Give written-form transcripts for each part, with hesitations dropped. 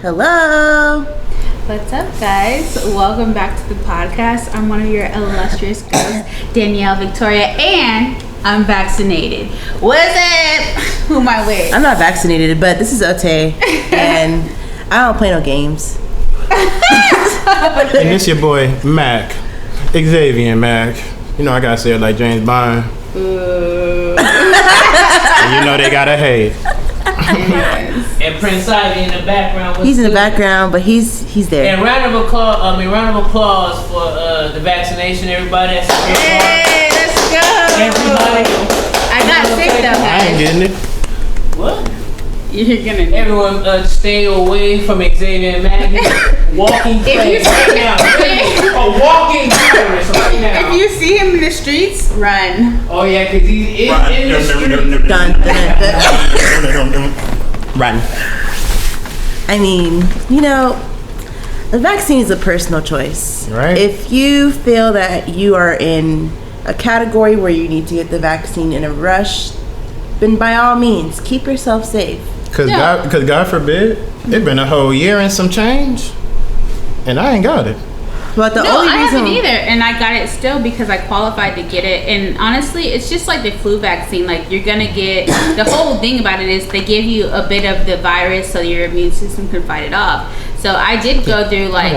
Hello. What's up, guys? Welcome back to the podcast. I'm one of your illustrious girls, Danielle Victoria, and I'm vaccinated. What's up? Who am I with? I'm not vaccinated, but this is Ote, and I don't play no games. And it's your boy, Mac. Xavier Mac. You know I gotta say it like James Bond. And you know they gotta hate. And Prince Ivy in the background. He's in the background, but he's there. And round of applause for the vaccination, everybody. That's Hey, let's go. Everybody. I got sick though. I ain't getting it. What? You're gonna. Everyone stay away from Xavier and Mac. Walking place right now. A walking virus right now. If you see him in the streets, run. Oh yeah, because he's in the street. Dun. Run. I mean, you know, the vaccine is a personal choice. Right. If you feel that you are in a category where you need to get the vaccine in a rush, then by all means, keep yourself safe. Cause God forbid, it's been a whole year and some change, and I ain't got it. But the No, only I reason haven't either, and I got it still because I qualified to get it. And honestly, it's just like the flu vaccine. Like you're gonna get the whole thing about it is they give you a bit of the virus so your immune system can fight it off. So I did go through I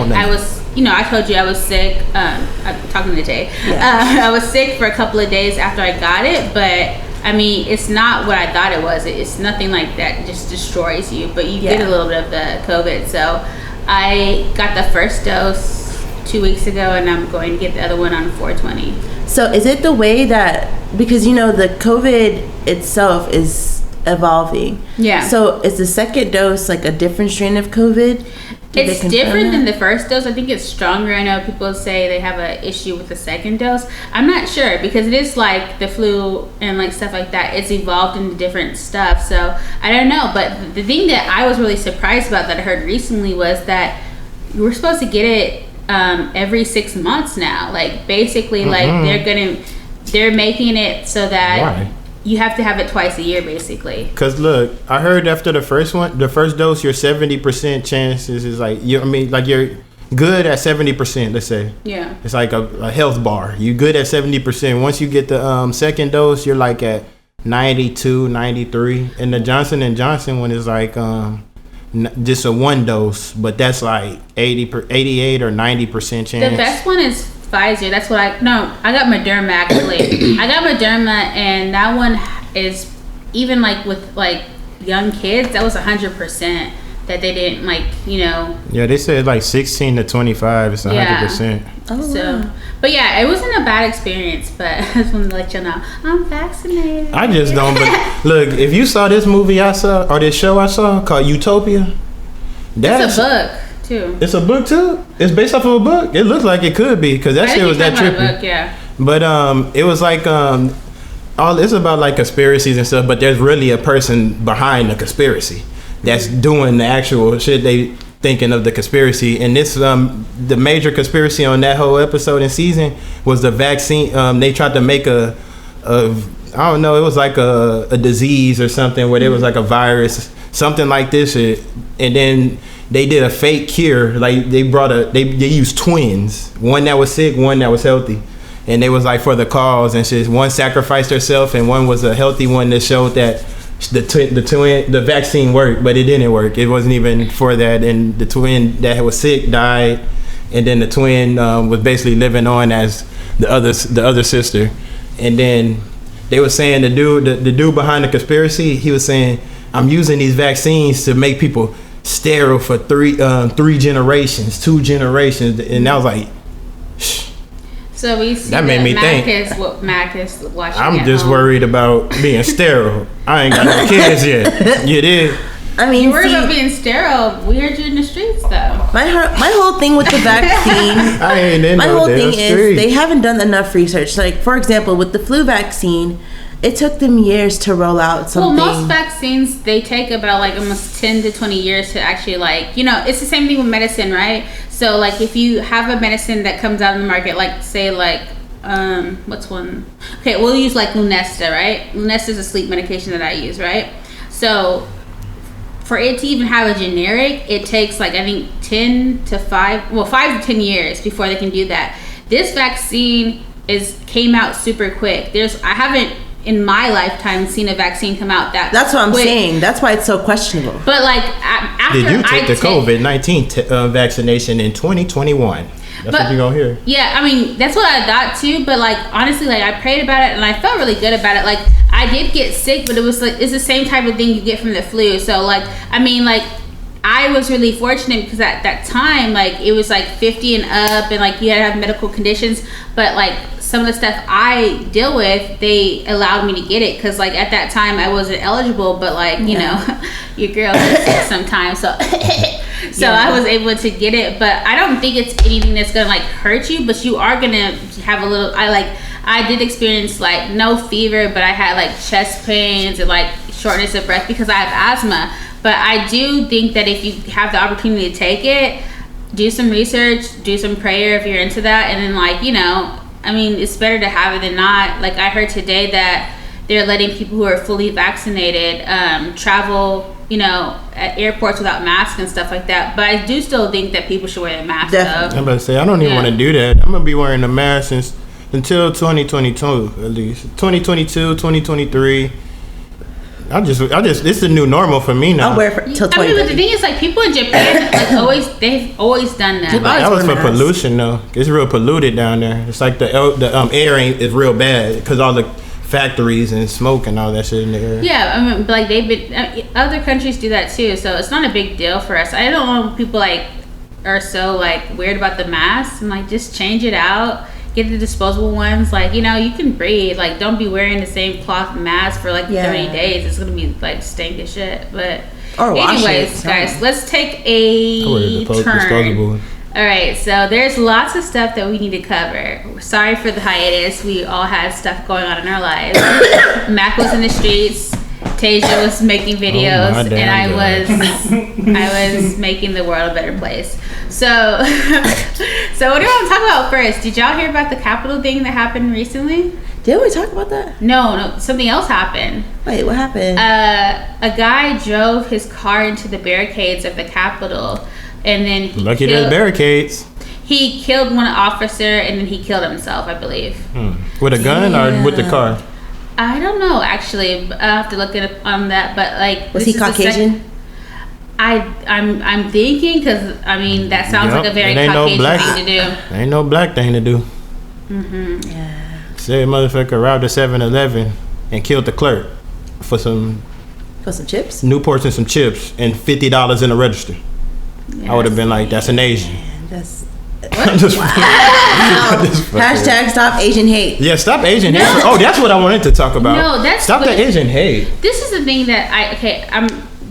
told you I was sick. I'm talking to Jay. Yeah. I was sick for a couple of days after I got it, but I mean, it's not what I thought it was. It's nothing like that. It just destroys you, but you get a little bit of the COVID. So I got the first dose 2 weeks ago, and I'm going to get the other one on 4/20. So is it the way that, because you know the COVID itself is evolving. Yeah. So is the second dose like a different strain of COVID? It's different than the first dose. I think it's stronger. I know people say they have an issue with the second dose. I'm not sure because it is like the flu and like stuff like that. It's evolved into different stuff. So I don't know. But the thing that I was really surprised about that I heard recently was that we're supposed to get it every 6 months now. Like basically, like they're making it so that Why? you have to have it twice a year, basically. Cause look, I heard after the first dose, your 70% chances is like you're good at 70%. Let's say. Yeah. It's like a health bar. You good at 70%. Once you get the second dose, you're like at 92, 93. And the Johnson & Johnson one is like just a one dose, but that's like 88 or 90% chance. The best one is Pfizer. That's what I got Moderna actually. I got Moderna, and that one is even like with like young kids, that was 100% that they didn't Yeah, they said like 16 to 25 is 100%. Oh, so wow. but yeah, it wasn't a bad experience, but I just wanted to let you know I'm vaccinated. I just don't. But look, if you saw this movie I saw or this show I saw called Utopia, It's a book too. It's a book too. It's based off of a book. It looks like it could be because that shit was that trippy. Book, yeah. But it was like it's about like conspiracies and stuff. But there's really a person behind the conspiracy that's doing the actual shit they thinking of the conspiracy. And this the major conspiracy on that whole episode and season was the vaccine. They tried to make I don't know, it was like a disease or something where there was like a virus, something like this shit. And then they did a fake cure. Like they used twins, one that was sick, one that was healthy. And they was like for the cause and shit. One sacrificed herself and one was a healthy one that showed that the vaccine worked, but it didn't work. It wasn't even for that. And the twin that was sick died, and then the twin was basically living on as the other sister. And then they were saying the dude behind the conspiracy, he was saying, I'm using these vaccines to make people sterile for 2 generations. And I was like, shh. So we see that made me think. Mac is watching. I'm just worried about being sterile. I ain't got no kids yet. You did. I mean, you worried about being sterile. We heard you in the streets though. My whole thing with the vaccine. I ain't in my no whole damn thing street. is they haven't done enough research. Like for example, with the flu vaccine, it took them years to roll out something. Well, most vaccines, they take about like almost 10 to 20 years to actually it's the same thing with medicine, right? So like if you have a medicine that comes out on the market, like say like, what's one? Okay, we'll use like Lunesta, right? Lunesta is a sleep medication that I use, right? So for it to even have a generic, it takes like I think 5 to 10 years before they can do that. This vaccine came out super quick. I haven't in my lifetime seen a vaccine come out that's what I'm saying. That's why it's so questionable. But like after did you take the COVID-19 vaccination in 2021? That's what you're gonna hear. Yeah, I mean that's what I thought too. But like honestly, like I prayed about it and I felt really good about it. Like I did get sick, but it was like it's the same type of thing you get from the flu. So like I mean like I was really fortunate because at that time like it was like 50 and up, and like you had to have medical conditions. But like some of the stuff I deal with, they allowed me to get it because like at that time I wasn't eligible. But like you know, your girl gets sick sometimes, so. So I was able to get it, but I don't think it's anything that's gonna like hurt you, but you are gonna have a little, I did experience like no fever, but I had like chest pains and like shortness of breath because I have asthma. But I do think that if you have the opportunity to take it, do some research, do some prayer if you're into that, and then like, you know, I mean, it's better to have it than not. Like I heard today that they're letting people who are fully vaccinated travel, you know, at airports without masks and stuff like that. But I do still think that people should wear their masks. I'm about to say, I don't even want to do that. I'm going to be wearing a mask until 2022, at least. 2022, 2023. This is the new normal for me now. I'll wear it till 2030. I mean, but the thing is, like, people in Japan, like, they've always done that. That was for pollution, though. It's real polluted down there. It's like the air is real bad because all the factories and smoke and all that shit in the air. Yeah, I mean, but like other countries do that too, so it's not a big deal for us. I don't know, people like are so like weird about the masks, and like just change it out, get the disposable ones. Like, you know, you can breathe. Like, don't be wearing the same cloth mask for like 30 days. It's gonna be like stink as shit. But anyways, guys, let's take a turn. All right, so there's lots of stuff that we need to cover. Sorry for the hiatus. We all had stuff going on in our lives. Mac was in the streets. Tasia was making videos, and I was making the world a better place. So what do you want to talk about first? Did y'all hear about the Capitol thing that happened recently? Didn't we talk about that? No, something else happened. Wait, what happened? A guy drove his car into the barricades of the Capitol. And then lucky there's barricades. He killed one officer and then he killed himself, I believe. With a gun or with the car? I don't know, actually. I have to look it up on that. But like, was he Caucasian? I'm thinking because I mean that sounds like a very Caucasian thing to do. Ain't no black thing to do. Yeah. Say a motherfucker robbed a 7-Eleven and killed the clerk for some chips, Newports and some chips, and $50 in the register. I would have been like, that's an Asian. That's wow. Hashtag stop Asian hate. Yeah, stop Asian hate. Oh, that's what I wanted to talk about. No, that's stop the Asian hate. This is the thing that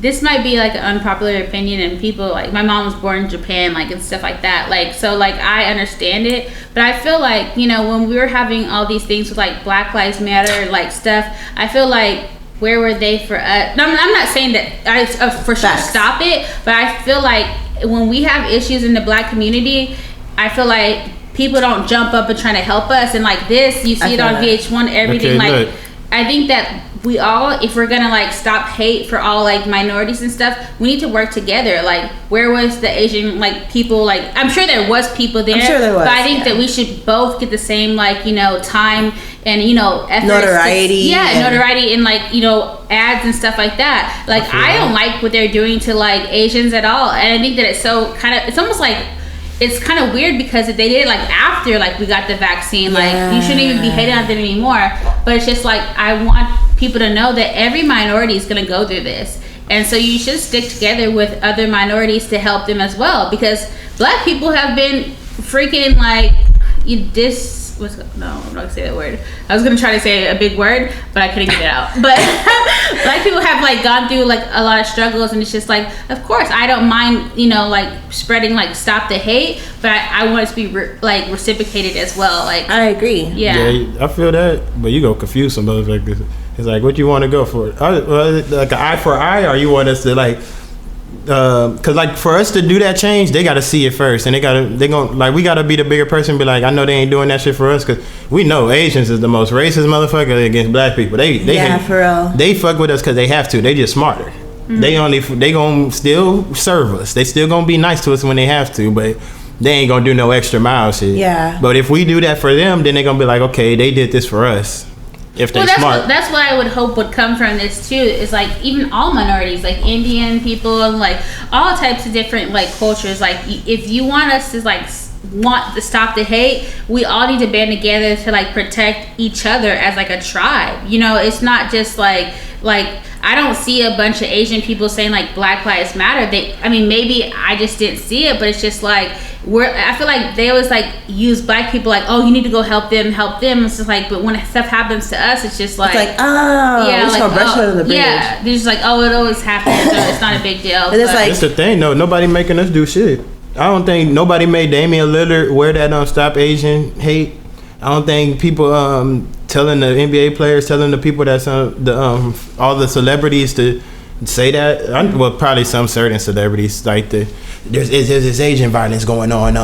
this might be like an unpopular opinion, and people like my mom was born in Japan, like and stuff like that. Like so, like I understand it, but I feel like when we were having all these things with like Black Lives Matter, like stuff, I feel like where were they for us? No, I'm not saying that I for sure stop it, but I feel like when we have issues in the Black community, I feel like people don't jump up and try to help us. And like this, you see it on VH1, everything. Okay, like, I think that we all, if we're gonna like stop hate for all like minorities and stuff, we need to work together. Like, where was the Asian like people? Like, I'm sure there was people there. I'm sure there was. But I think that we should both get the same like time and effort, notoriety. Notoriety and like ads and stuff like that. Like, I don't like what they're doing to like Asians at all. And I think that it's it's almost like it's kind of weird because they did it like after like we got the vaccine. Like, you shouldn't even be hating on them anymore. But it's just like I want people to know that every minority is going to go through this, and so you should stick together with other minorities to help them as well, because Black people have been freaking like no, I'm not gonna say that word. I was gonna try to say a big word, but I couldn't get it out. But Black people have like gone through like a lot of struggles, and it's just like, of course, I don't mind, like spreading like stop the hate, but I want it to be like reciprocated as well. Like, I agree. Yeah, I feel that, but you go confuse some motherfuckers. It's like, what you want to go for? Like an eye for eye, or you want us to like? Cause like for us to do that change, they gotta see it first, and we gotta be the bigger person. And be like, I know they ain't doing that shit for us, cause we know Asians is the most racist motherfucker against Black people. They for real. They fuck with us cause they have to. They just smarter. They gonna still serve us. They still gonna be nice to us when they have to, but they ain't gonna do no extra mile shit. Yeah. But if we do that for them, then they're gonna be like, okay, they did this for us. If they're smart. That's what I would hope would come from this too. Is like even all minorities, like Indian people, and like all types of different like cultures. Like if you want us to like want to stop the hate, we all need to band together to like protect each other as like a tribe. You know, it's not just like I don't see a bunch of Asian people saying like Black Lives Matter. Maybe I just didn't see it, but it's just like I feel like they always like use Black people like, oh, you need to go help them. It's just like, but when stuff happens to us, it's just like, it's like, oh, yeah, like, brush under the bridge. Yeah, they're just like, oh, it always happens, so it's not a big deal. And it's like, that's the thing, though. Nobody making us do shit. I don't think nobody made Damian Lillard wear that Stop Asian Hate. I don't think people telling the NBA players, telling the people that's all the celebrities to say that. Well, probably some certain celebrities like there's this Asian violence going on.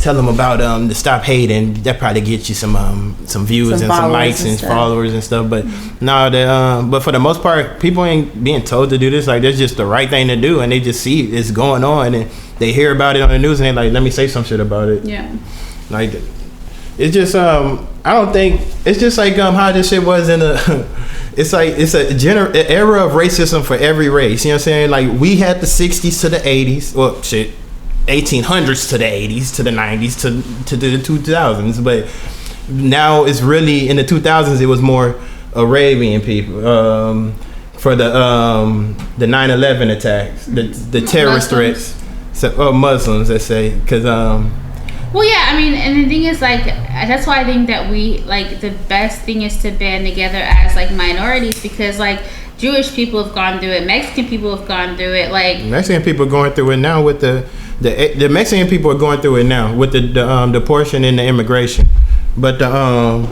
Tell them about the Stop Hate, and that probably get you some views and some likes and followers and stuff. But no, but for the most part, people ain't being told to do this. Like that's just the right thing to do, and they just see it's going on, and they hear about it on the news, and they like, let me say some shit about it. Yeah. Like it's just I don't think it's just like how this shit was in a. It's like it's a era of racism for every race. You know what I'm saying? Like we had the 60s to the 80s. Well, shit, 1800s to the 80s to the 90s to the 2000s. But now it's really in the 2000s. It was more Arabian people for the 9/11 attacks, the terrorist threats. So Muslims, let's say, because Well, yeah, I mean, and the thing is, like, that's why I think that we, like, the best thing is to band together as, like, minorities, because, like, Jewish people have gone through it, Mexican people have gone through it, like... Mexican people are going through it now with the Mexican people are going through it now with the portion in the immigration. But the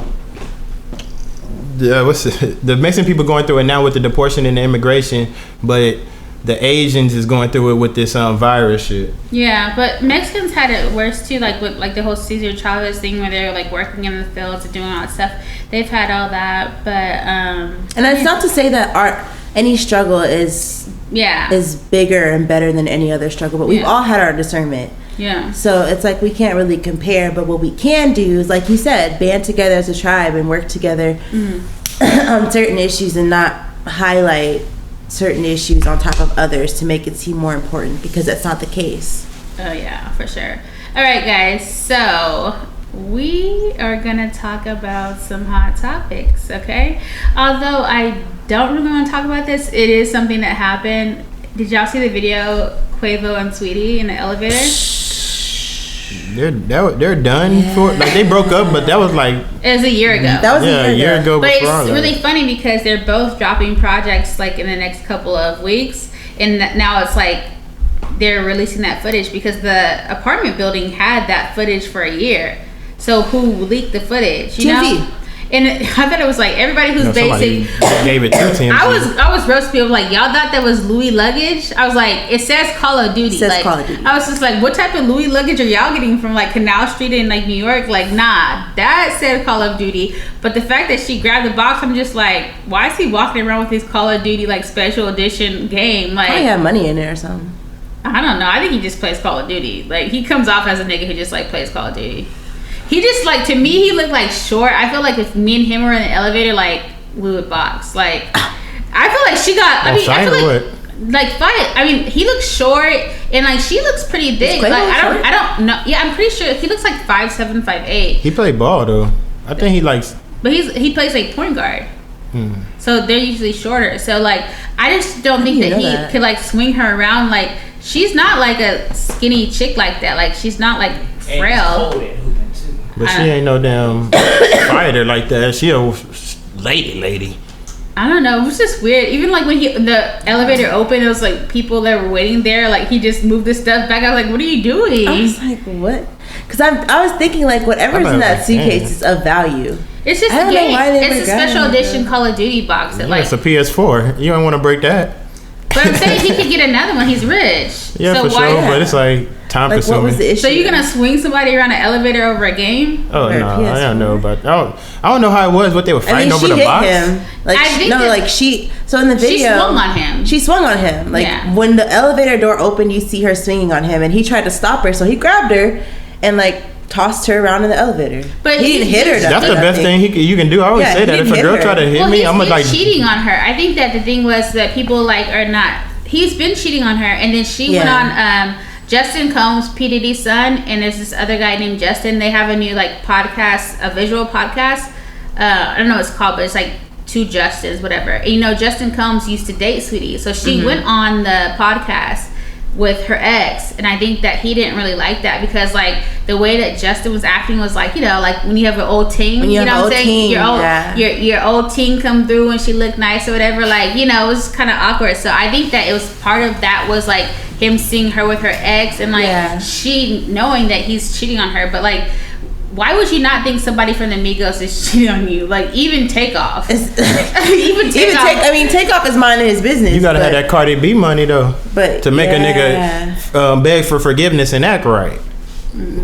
Mexican people going through it now with the deportation and the immigration, but the Asians is going through it with this virus shit. Yeah, but Mexicans had it worse too, like with like the whole Cesar Chavez thing where they're like working in the fields and doing all that stuff. They've had all that, but and that's not to say that any struggle is bigger and better than any other struggle, but we've all had our discernment. Yeah. So it's like we can't really compare, but what we can do is, like you said, band together as a tribe and work together on certain issues and not highlight certain issues on top of others to make it seem more important, because that's not the case. Oh yeah, for sure. All right, guys, so we are gonna talk about some hot topics, okay? Although I don't really want to talk about this, it is something that happened. Did y'all see the video, Quavo and Sweetie in the elevator? They're done for, like, they broke up, but that was like, it was a year ago. That was a year ago. But it's really funny because they're both dropping projects like in the next couple of weeks, and now it's like they're releasing that footage because the apartment building had that footage for a year. So who leaked the footage? You know? And I thought it was like everybody who's basic gave it to TMZ. I was roasting people like, y'all thought that was Louis luggage? I was like, it says Call of Duty. Call of Duty. I was just like, what type of Louis luggage are y'all getting from like Canal Street in like New York? Like, nah, that said Call of Duty. But the fact that she grabbed the box, I'm just like, why is he walking around with his Call of Duty like special edition game? Like, probably have money in there or something. I don't know. I think he just plays Call of Duty. Like, he comes off as a nigga who just like plays Call of Duty. He just, like, to me, he looked like short. I feel like if me and him were in the elevator, like, we would box. Like, I feel like she got, I feel like he looks short, and, like, she looks pretty big. Like, I don't know. Yeah, I'm pretty sure he looks like 5'7", 5'8". He played ball, though. I think he likes. But he plays, like, point guard. So they're usually shorter. So, like, I just don't think that he could, like, swing her around. Like, she's not, like, a skinny chick like that. Like, she's not, like, frail. But she ain't no damn fighter like that. She a lady. I don't know. It was just weird. Even like when the elevator opened, it was like people that were waiting there. Like he just moved the stuff back. I was like, "What are you doing?" I was like, "What?" Because I was thinking like whatever's in that suitcase is of value. It's just it's a special edition Call of Duty box. That, like, it's a PS4. You don't want to break that. But I'm saying he could get another one. He's rich. Yeah, so for why? sure. But it's like time Like, what was consuming. the issue? So you're gonna swing somebody around an elevator over a game? Oh Or no, PS4? I don't know about. I don't know how it was. What they were I fighting mean, over she the hit box. him. Like, I think no, that- like so in the video, She swung on him. She swung on him. Like Yeah. when the elevator door opened, you see her swinging on him, and he tried to stop her, so he grabbed her and like tossed her around in the elevator. But he didn't hit her. That's the nothing. best thing you can do. I always Yeah, say he that if didn't a hit girl her. try to hit Well, me, he's I'm been gonna like. cheating on her. I think that the thing was that people like are not. He's been cheating on her, and then she went on Justin Combs, P Diddy's son, and there's this other guy named Justin. They have a new like podcast, a visual podcast. I don't know what it's called, but it's like two Justins, whatever. And, you know, Justin Combs used to date Sweetie, so she went on the podcast with her ex, and I think that he didn't really like that because like the way that Justin was acting was like, you know, like when you have an old teen, When you have know an what I'm old saying? teen, Your old yeah. your old teen come through and she looked nice or whatever, like, you know, it was kind of awkward. So I think that it was part of that was like him seeing her with her ex and like she knowing that he's cheating on her, but like why would you not think somebody from the Migos is cheating on you? Like even Takeoff. even Takeoff. Takeoff is minding his business. You gotta have that Cardi B money though, but to make a nigga beg for forgiveness and act right.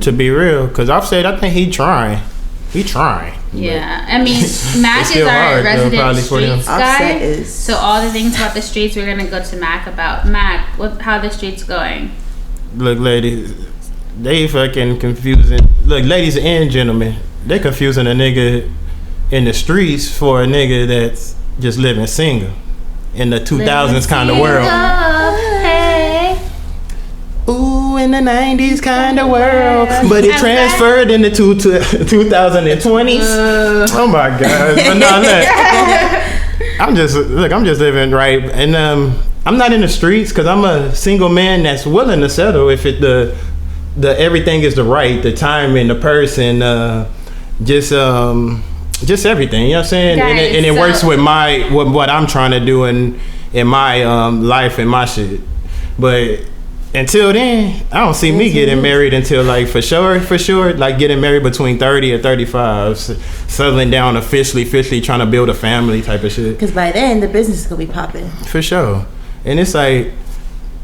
To be real, because I've said I think he trying. Yeah, I mean, Mac is still our hard, though, resident probably for them. streets guy. Offset is- So all the things about the streets, we're gonna go to Mac about. Mac, how the streets going? Look, ladies, they fucking confusing. Look, ladies and gentlemen, they confusing a nigga in the streets for a nigga that's just living single in the 2000s kind of world. Hey. Ooh, in the 90s kind of world, but it transferred into 2020s. Oh my god! But no, look, I'm just living right, and I'm not in the streets because I'm a single man that's willing to settle if it the everything is the right, the timing, the person, just everything. You know what I'm saying? Guys, and it so- works with what I'm trying to do in my life and my shit, but. Until then, I don't see me getting married until like for sure, like getting married between 30 and 35, settling down officially trying to build a family type of shit. Because by then the business is gonna be popping. For sure. And it's like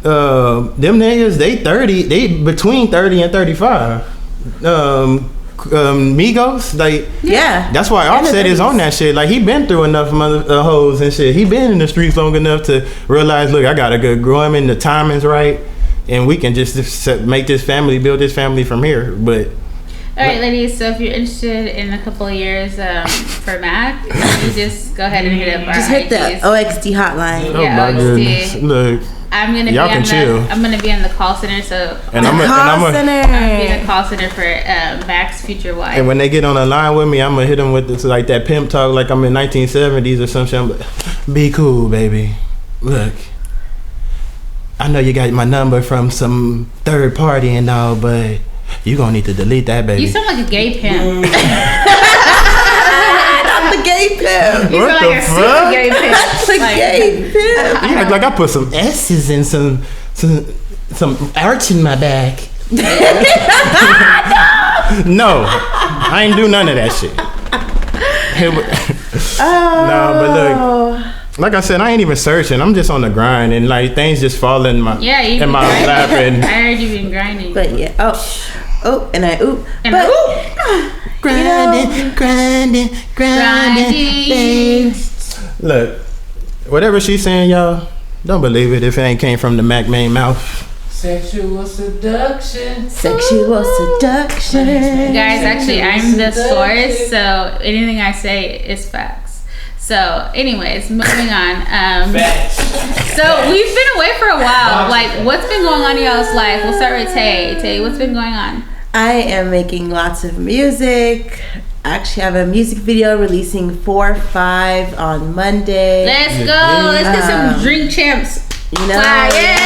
them niggas, they between 30 and 35. Migos, like that's why Offset is on that shit. Like he been through enough hoes and shit. He been in the streets long enough to realize, look, I gotta go grow him in the timing's right. And we can just make this family, build this family from here. But All right, ladies. So if you're interested in a couple of years for Mac, you just go ahead and hit up our Just hit the IGs. OXD hotline. oh Yeah, my OXD. goodness, look, I'm gonna Y'all be can on chill. I'm gonna be on the call center. So and Call I'm I'm being center. a call center for Mac's future wife. and when they get on the line with me, I'm gonna hit them with this like that pimp talk, like I'm in 1970s or some shit. I'm like, be cool, baby. Look. I know you got my number from some third party and all, but you gonna need to delete that, baby. You sound like a gay pimp. Not the gay pimp. You What sound like the a super fuck? gay pimp. The Like, gay pimp. You act like I put some S's and some arch in my back. No, I ain't do none of that shit. No, but look. Like I said, I ain't even searching. I'm just on the grind, and like things just fall in my Yeah, you in been my grinding. lap, and I heard you been grinding. But yeah. Oh, and I oop. And but grinding, Grinding. Look, whatever she's saying, y'all, don't believe it if it ain't came from the Mac main mouth. Sexual seduction. sexual seduction. Guys, actually, I'm the source, so anything I say is facts. So, anyways, moving on. Facts. So we've been away for a while. Like, what's been going on in y'all's life? We'll start with Tay. Tay, what's been going on? I am making lots of music. I actually have a music video releasing 4/5 on Monday. Let's go. Let's get some drink champs. You know, Yeah.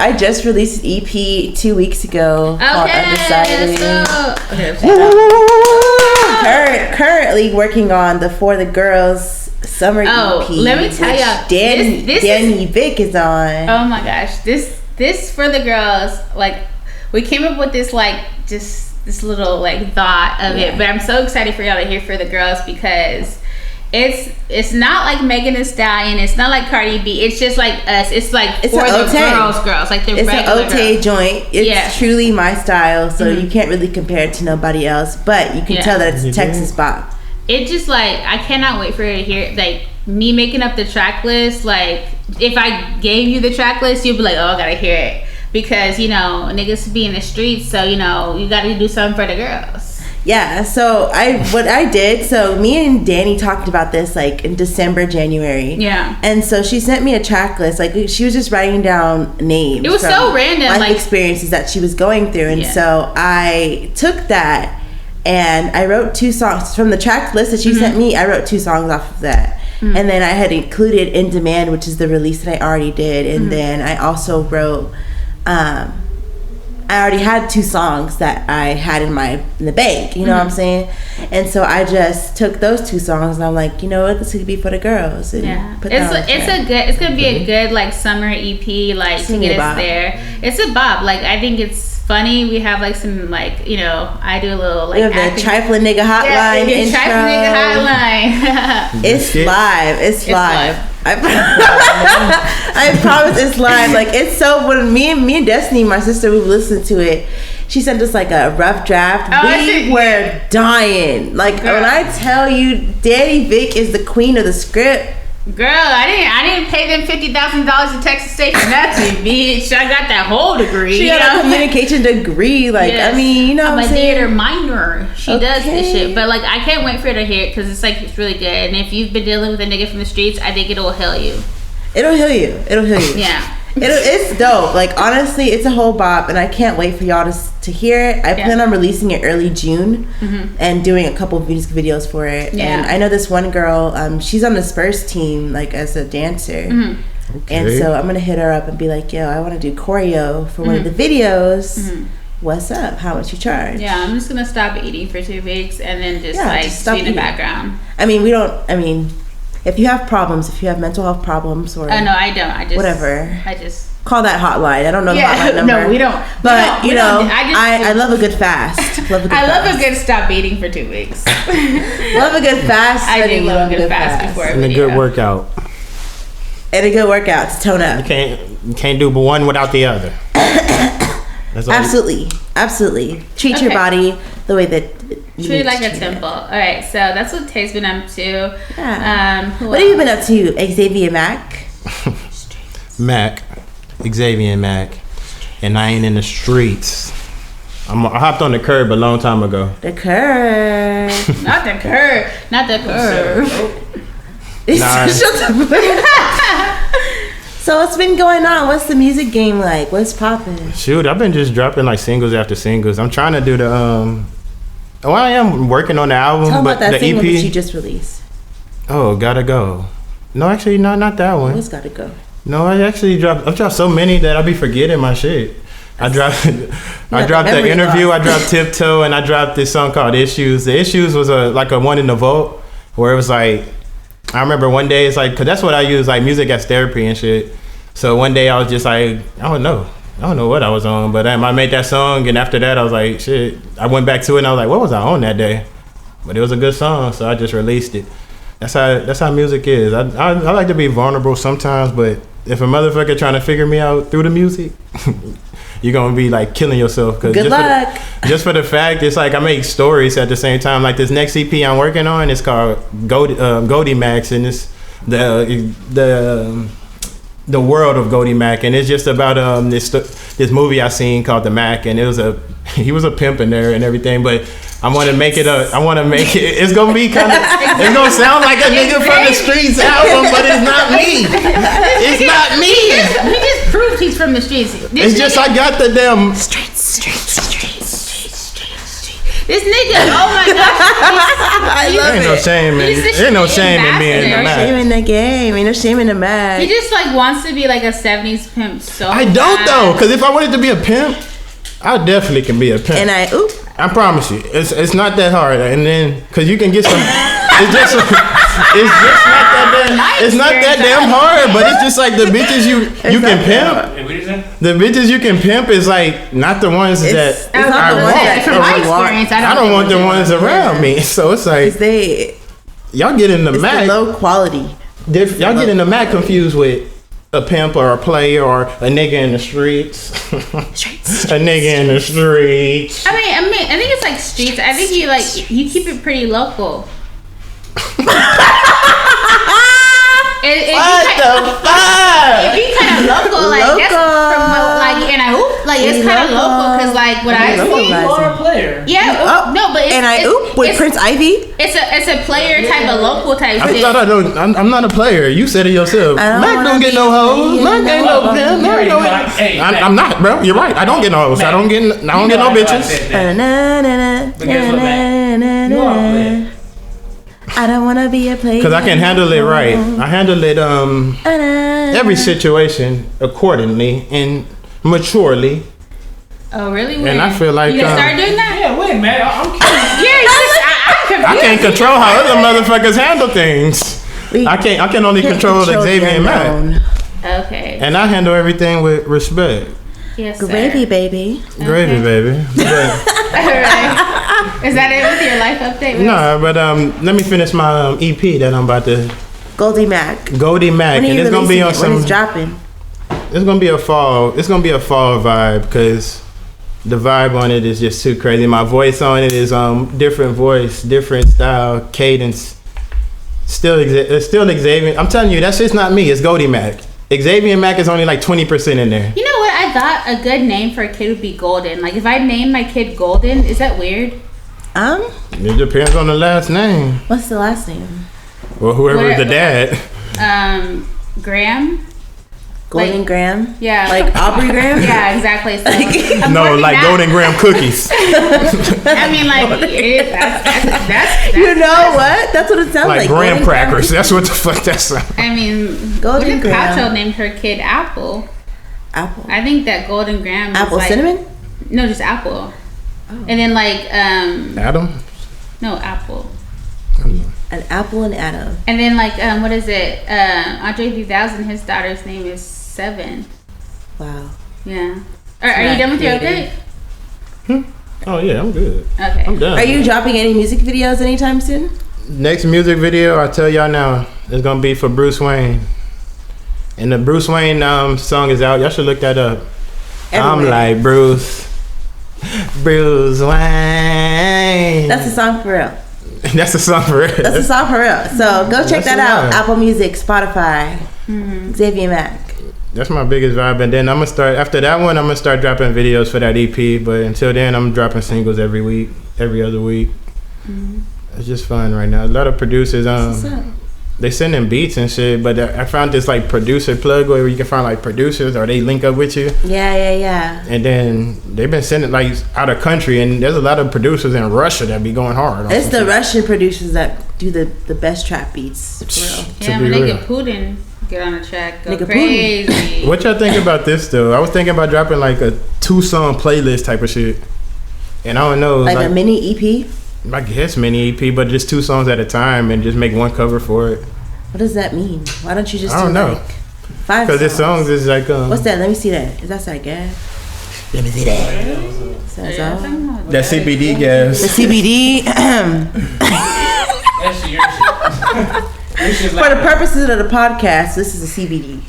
I just released an EP 2 weeks ago called Okay, Undecided. let's go. Currently working on the For the Girls summer EP. Let me tell which y'all, this Danny Vick is on. Oh my gosh, this for the girls. Like, we came up with this this little like thought of it, but I'm so excited for y'all to hear For the Girls because it's not like Megan Thee Stallion. It's not like Cardi B. It's just like us. It's like It's for an the Ote. girls. Like the It's regular an Ote girls. joint. It's truly my style, so you can't really compare it to nobody else. But you can tell that it's a Texas bop. It just like I cannot wait for her to hear it. Like me making up the track list. Like if I gave you the track list, you'd be like, oh, I gotta hear it because you know niggas be in the streets, so you know you gotta do something for the girls. Yeah, so what I did, so me and Danny talked about this like in December, January. Yeah. And so she sent me a track list. Like she was just writing down names. It was from so random, life like experiences that she was going through. And so I took that and I wrote 2 songs from the track list that she sent me. I wrote 2 songs off of that. And then I had included In Demand, which is the release that I already did. And then I also wrote I already had 2 songs that I had in the bank, you know what I'm saying? And so I just took those 2 songs and I'm like, you know what, this could be for the girls. And put that it's gonna be a good like summer EP, like to get us there. It's a bop. Like I think it's funny. We have like some like, you know, I do a little like we have the Trifling Nigga Hotline intro. Trifling Nigga Hotline. It's live. It's live. I promise it's live. Like it's so when me and Destiny, my sister, we listened to it. She sent us like a rough draft. We were dying. Like when I tell you, Danny Vic is the queen of the script. Girl, I didn't pay them $50,000 to Texas State for nothing, bitch. I got that whole degree. She got a communication degree. Like I mean, you know, I'm what a I'm saying? theater minor. She does this shit, but like I can't wait for her to hear it because it's like it's really good. And if you've been dealing with a nigga from the streets, I think it'll heal you. It'll heal you. It'll heal you. Yeah. It's dope. Like honestly, it's a whole bop, and I can't wait for y'all to hear it. I plan on releasing it early June and doing a couple of music videos for it. Yeah. And I know this one girl. She's on the Spurs team, like as a dancer. And so I'm gonna hit her up and be like, "Yo, I want to do choreo for one of the videos. What's up? How much you charge?" Yeah, I'm just gonna stop eating for 2 weeks and then just be in the background. I mean, if you have problems, if you have mental health problems or no, I don't. I just whatever. I just call that hotline. I don't know the hotline number. No, we don't. But I love a good fast. I love a good stop eating for 2 weeks. Love a good fast. I do love a good fast before a and video. a good workout. And a good workout to tone up. You can't do one without the other. Absolutely. Treat your body the way that you treat it like a temple. All right, so that's what Tay's been up to. Yeah. What have you been up to, Xavier Mack? Xavier Mack, and I ain't in the streets. I hopped on the curb a long time ago. The curb. Not the curb. Not the curb. Nah. So what's been going on? What's the music game like? What's popping? Shoot, I've been just dropping like singles after singles. I'm trying to do the I am working on the album. Tell but about that the single EP that you just released. Oh, Gotta Go. No, actually, not that one. What's Gotta Go? No, I've dropped so many that I'll be forgetting my shit. I dropped the interview, I dropped Tiptoe, and I dropped this song called Issues. The Issues was a one in the vault where it was like, I remember one day it's like, cause that's what I use, like music as therapy and shit. So one day I was just like, I don't know what I was on, but I made that song, and after that I was like, shit. I went back to it and I was like, what was I on that day? But it was a good song, so I just released it. That's how music is. I like to be vulnerable sometimes, but if a motherfucker trying to figure me out through the music, you're gonna be like killing yourself. Cause Good luck. Just for the fact, it's like I make stories at the same time. Like this next EP I'm working on, it's called Goldie Max, and it's the world of Goldie Mac, and it's just about this movie I seen called The Mac, and he was a pimp in there and everything, but I want to make it it's gonna be kind of, it's gonna sound like a nigga from the streets album, but it's not me. It's not me. He just proved he's from the streets. It's just I got the damn streets. This nigga, oh my gosh. I love it. Ain't no shame in being the Mac. Shame in the game. Ain't no shame in the Mac. He just like wants to be like a 70s pimp so I don't though, because if I wanted to be a pimp, I definitely can be a pimp. And I promise you, it's not that hard. And then, because you can get some, it's just not that damn hard, but it's just like the bitches you can pimp. The bitches you can pimp is like not the ones that I want. From my experience, I don't want the ones around me. So it's like Y'all getting the It's Mac. the low quality. Y'all getting the Mac confused with a pimp or a player or a nigga in the streets. A nigga in the streets. I mean, I think it's like streets. I think you keep it pretty local. What the fuck? It be kind of local, like that's from like, and I hoop, like it's kind of local because like what I see. You are a player. Yeah, no, but it's, And I oop with Prince Ivy. It's a player type of local type I shit. thought I'm not a player. You said it yourself. Mac don't get no hoes. Mac ain't no pimp. Mac don't. I'm not, bro. You're right. I don't get no hoes. I don't get no bitches. I don't want to be a player. Because I can handle it right. I handle it every situation accordingly and maturely. Oh really? And I feel like you gonna start doing that? Yeah, wait, man. I'm curious. Yeah, I can't control how other motherfuckers handle things. I can only control Xavier and Matt. Okay. And I handle everything with respect. Yes, sir. Gravy, baby. Gravy, baby. Alright. Is that it with your life update? No, but let me finish my EP that I'm about to. Goldie Mac. Goldie Mac, When are and you it's gonna be on releasing it? some. When it's dropping? It's gonna be a fall. It's gonna be a fall vibe because the vibe on it is just too crazy. My voice on it is different voice, different style, cadence. It's still Xavier. I'm telling you, that's just not me. It's Goldie Mac. Xavier Mac is only like 20% in there. You know what? I thought a good name for a kid would be Golden. Like if I name my kid Golden, is that weird? It depends on the last name. What's the last name? Well, whoever's the dad. Graham. Golden Like- Graham? Yeah. Like Aubrey Graham? Yeah, exactly. So I'm No, working like that- Golden Graham cookies. I mean, like that's You know what? That's what it sounds Like like. graham Golden crackers. That's what the fuck that's. I mean, Golden Gwyneth Graham. Paltrow named her kid Apple. Apple. I think that Golden Graham is Apple like, cinnamon? No, just Apple. And then like Adam? no Apple. An apple and Adam. And then like what is it? Andre 3000. His daughter's name is Seven. Wow. Yeah. Are you done with your update? Oh yeah, I'm good. Okay. I'm done. Are you dropping any music videos anytime soon? Next music video, I tell y'all now, is gonna be for Bruce Wayne. And the Bruce Wayne song is out. Y'all should look that up. I'm Everywhere. like Bruce Wayne. That's a song for real. That's a song for it. That's a song for real. So go check That's that a out. vibe. Apple Music, Spotify, Xavier Mac. That's my biggest vibe. And then I'm gonna start after that one. I'm gonna start dropping videos for that EP. But until then, I'm dropping singles every week, every other week. It's just fun right now. A lot of producers, What's up? they send in beats and shit. But I found this like producer plug where you can find like producers or they link up with you. Yeah. And then they've been sending like out of country, and there's a lot of producers in Russia that be going hard. on It's some the shit. Russian producers that do the best trap beats, for real. To Yeah, be when real. nigga Putin get on the track, go Nigga crazy. What y'all think about this though? I was thinking about dropping like a 2-song playlist type of shit, and I don't know, Like a mini E EP? I guess mini EP, but just 2 songs at a time and just make one cover for it. What does that mean? Why don't you just I don't do know. like 5 Because this songs is like What's that? Let me see that. Is that that gas? Let me see that. Sounds Yeah, all. that CBD The gas. CBD. That's your shit. Your shit's For like- the purposes of the podcast, this is a CBD.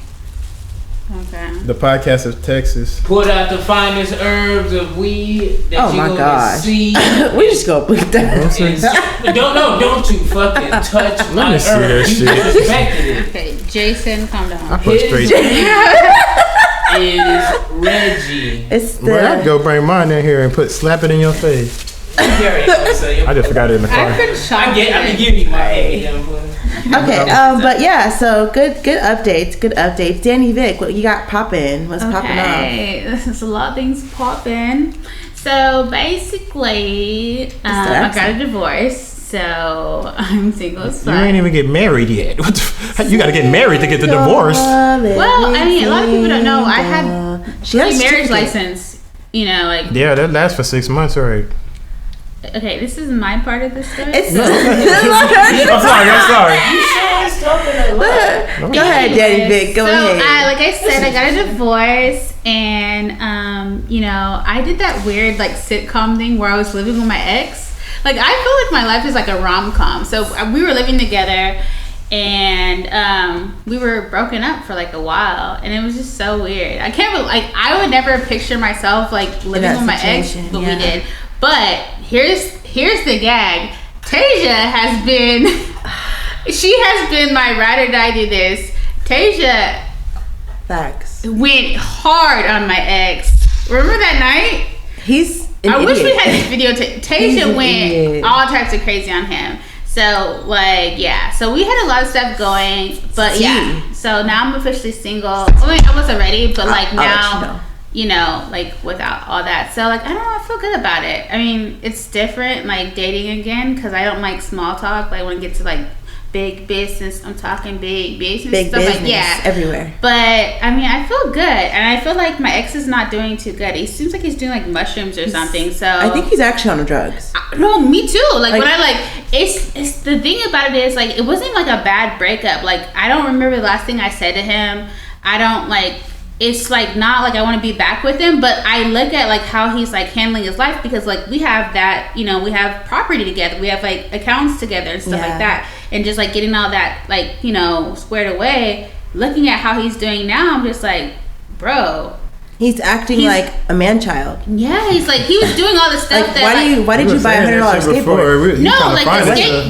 Okay. The podcast of Texas. Put out the finest herbs of weed that Oh you my gonna gosh. see. We just gonna put that. And don't you fucking touch my me see that herbs. You shit. disrespected it. Okay, Jason, calm I down. put straight. Is Reggie. It's Bro, I'd the. go bring mine in here and slap it in your face. I just forgot it in the car. I've been shocked. I been giving you my damn Okay, but yeah, so good updates. Danny Vic, what you got popping? What's popping off? Okay, there's a lot of things popping. So basically, I got a divorce, so I'm single as You fuck. ain't even get married yet. What the you gotta get married to get the divorce. Well, I mean, a lot of people don't know. I had She has a a marriage certificate. license. You know, like Yeah, that lasts for 6 months, alright. okay, this is my part of the story. It's I'm sorry. Go ahead, Danny Vic. Go so ahead. like I said, I got a divorce, and you know, I did that weird like sitcom thing where I was living with my ex. like I feel like my life is like a rom-com. So we were living together, and we were broken up for like a while, and it was just so weird. I can't like I would never picture myself like living with my ex, but we did. But here's the gag. Tasia has been my ride or die to this. Tasia went hard on my ex. Remember that night? I wish we had this video. Tasia went all types of crazy on him. So like so we had a lot of stuff going, but so now I'm officially single. I mean, I wasn't ready, but like now, you know, like without all that. So like I don't know, I feel good about it. I mean, it's different like dating again because I don't like small talk. Like when I get to like big business, I'm talking big business, big stuff business, like everywhere. But I mean, I feel good, and I feel like my ex is not doing too good. He seems like he's doing like mushrooms or something. So I think he's actually on the drugs. No, me too. Like when I it's the thing about it is like it wasn't like a bad breakup. Like I don't remember the last thing I said to him. I don't like. It's like not like I want to be back with him, but I look at like how he's like handling his life because like we have that, you know, we have property together, we have like accounts together and stuff like that, and just like getting all that like, you know, squared away. Looking at how he's doing now, I'm just like, bro, he's acting like a man child. Yeah, he's like he was doing all the stuff like, that. Why did you buy $100 skateboard? No, like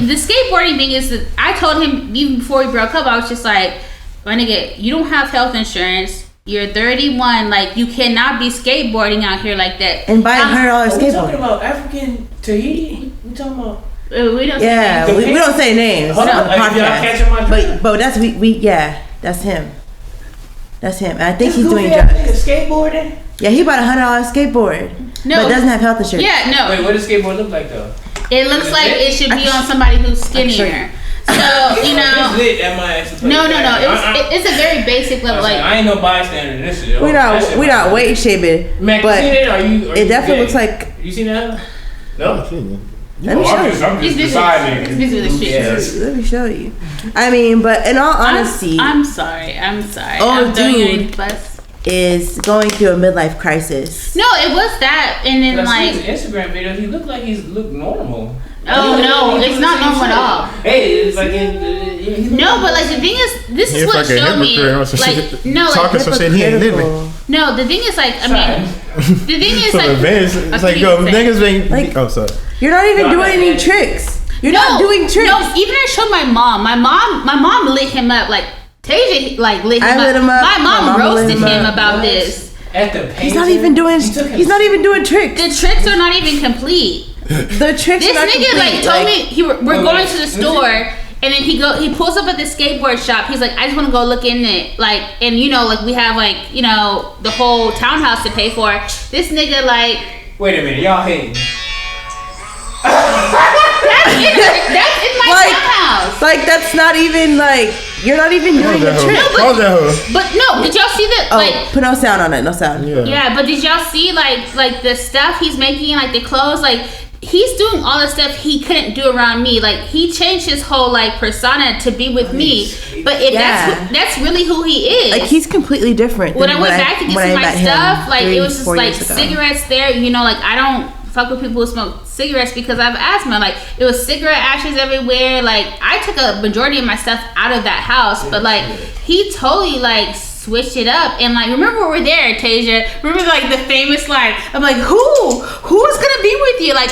the skateboarding thing is that I told him even before we broke up, I was just like, my nigga, you don't have health insurance. You're 31. Like you cannot be skateboarding out here like that. And buy $100 skateboard. We talking about African Tahiti? We talking about? We don't. Say names. We don't say names. Hold on, like, y'all catching my drift? But that's that's him. That's him. And I think he's doing drugs. Skateboarding? Yeah, he bought $100 skateboard. No, but doesn't have health insurance. Yeah, no. Wait, what does skateboard look like though? It looks like it should be on somebody who's skinnier. So you know, no. It's a very basic level. Like I ain't no bystander in this shit. We not weight shaming. Mac, but you seen it? Are you it definitely looks like. You seen that? No. Let me show you. I'm just deciding. Let me show you. I mean, but in all honesty, I'm sorry. Oh, dude, is going through a midlife crisis. No, it was that, and then like Instagram videos, he looked like he looked normal. Oh no, it's not normal at all. Hey, it's like no, but like the thing is, this is what showed me. Like no, talking some shit he ain't living. No, the thing is like I mean, the thing is so like it's like yo, niggas ain't like. Oh, sorry. You're not even doing any tricks. You're not doing tricks. No, even I showed my mom. My mom lit him up like Tasia like lit him up. My mom roasted him about this. At the he's not even doing tricks. The tricks are not even complete. The tricks. This nigga like told me we're going to the store, and then he pulls up at the skateboard shop. He's like, I just want to go look in it, like, and you know, like we have like, you know, the whole townhouse to pay for. This nigga like. Wait a minute, y'all hating. That's in my townhouse. Like that's not even like you're not even doing the trick. But no, did y'all see the like? Put no sound on it. No sound. Yeah, but did y'all see like the stuff he's making, like the clothes, like. He's doing all the stuff he couldn't do around me. Like he changed his whole like persona to be with me, but that's really who he is. Like he's completely different. When I went back to get some of my stuff, like it was just like cigarettes there. You know, like I don't fuck with people who smoke cigarettes because I have asthma. Like it was cigarette ashes everywhere. Like I took a majority of my stuff out of that house, but like he totally like switched it up. And like remember we were there, Tasia, remember like the famous line, I'm like who's gonna be with you? Like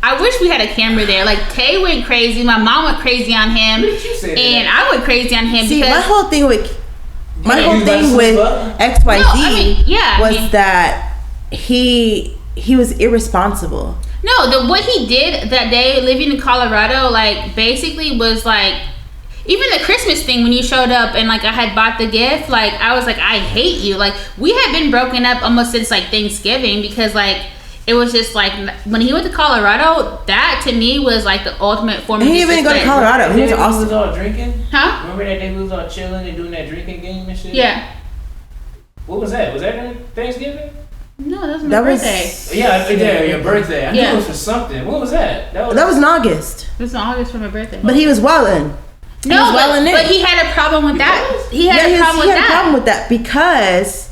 I wish we had a camera there. Like Tay went crazy, my mom went crazy on him, and I went crazy on him. See, because my whole thing with XYZ was that he was irresponsible. No, what he did that day living in Colorado, like basically was like even the Christmas thing when you showed up and like I had bought the gift, like I was like, I hate you. Like we had been broken up almost since like Thanksgiving because like it was just like when he went to Colorado, that to me was like the ultimate form of disrespect. He didn't even go to Colorado. He was Austin. Was all drinking? Huh? Remember that day we was all chilling and doing that drinking game and shit? Yeah. What was that? Was that during Thanksgiving? No, that was my birthday. Yeah, your birthday. I knew it was for something. What was that? That was in August. It was in August for my birthday. But he was wildin'. No, but he had a problem with that. He had a problem with that because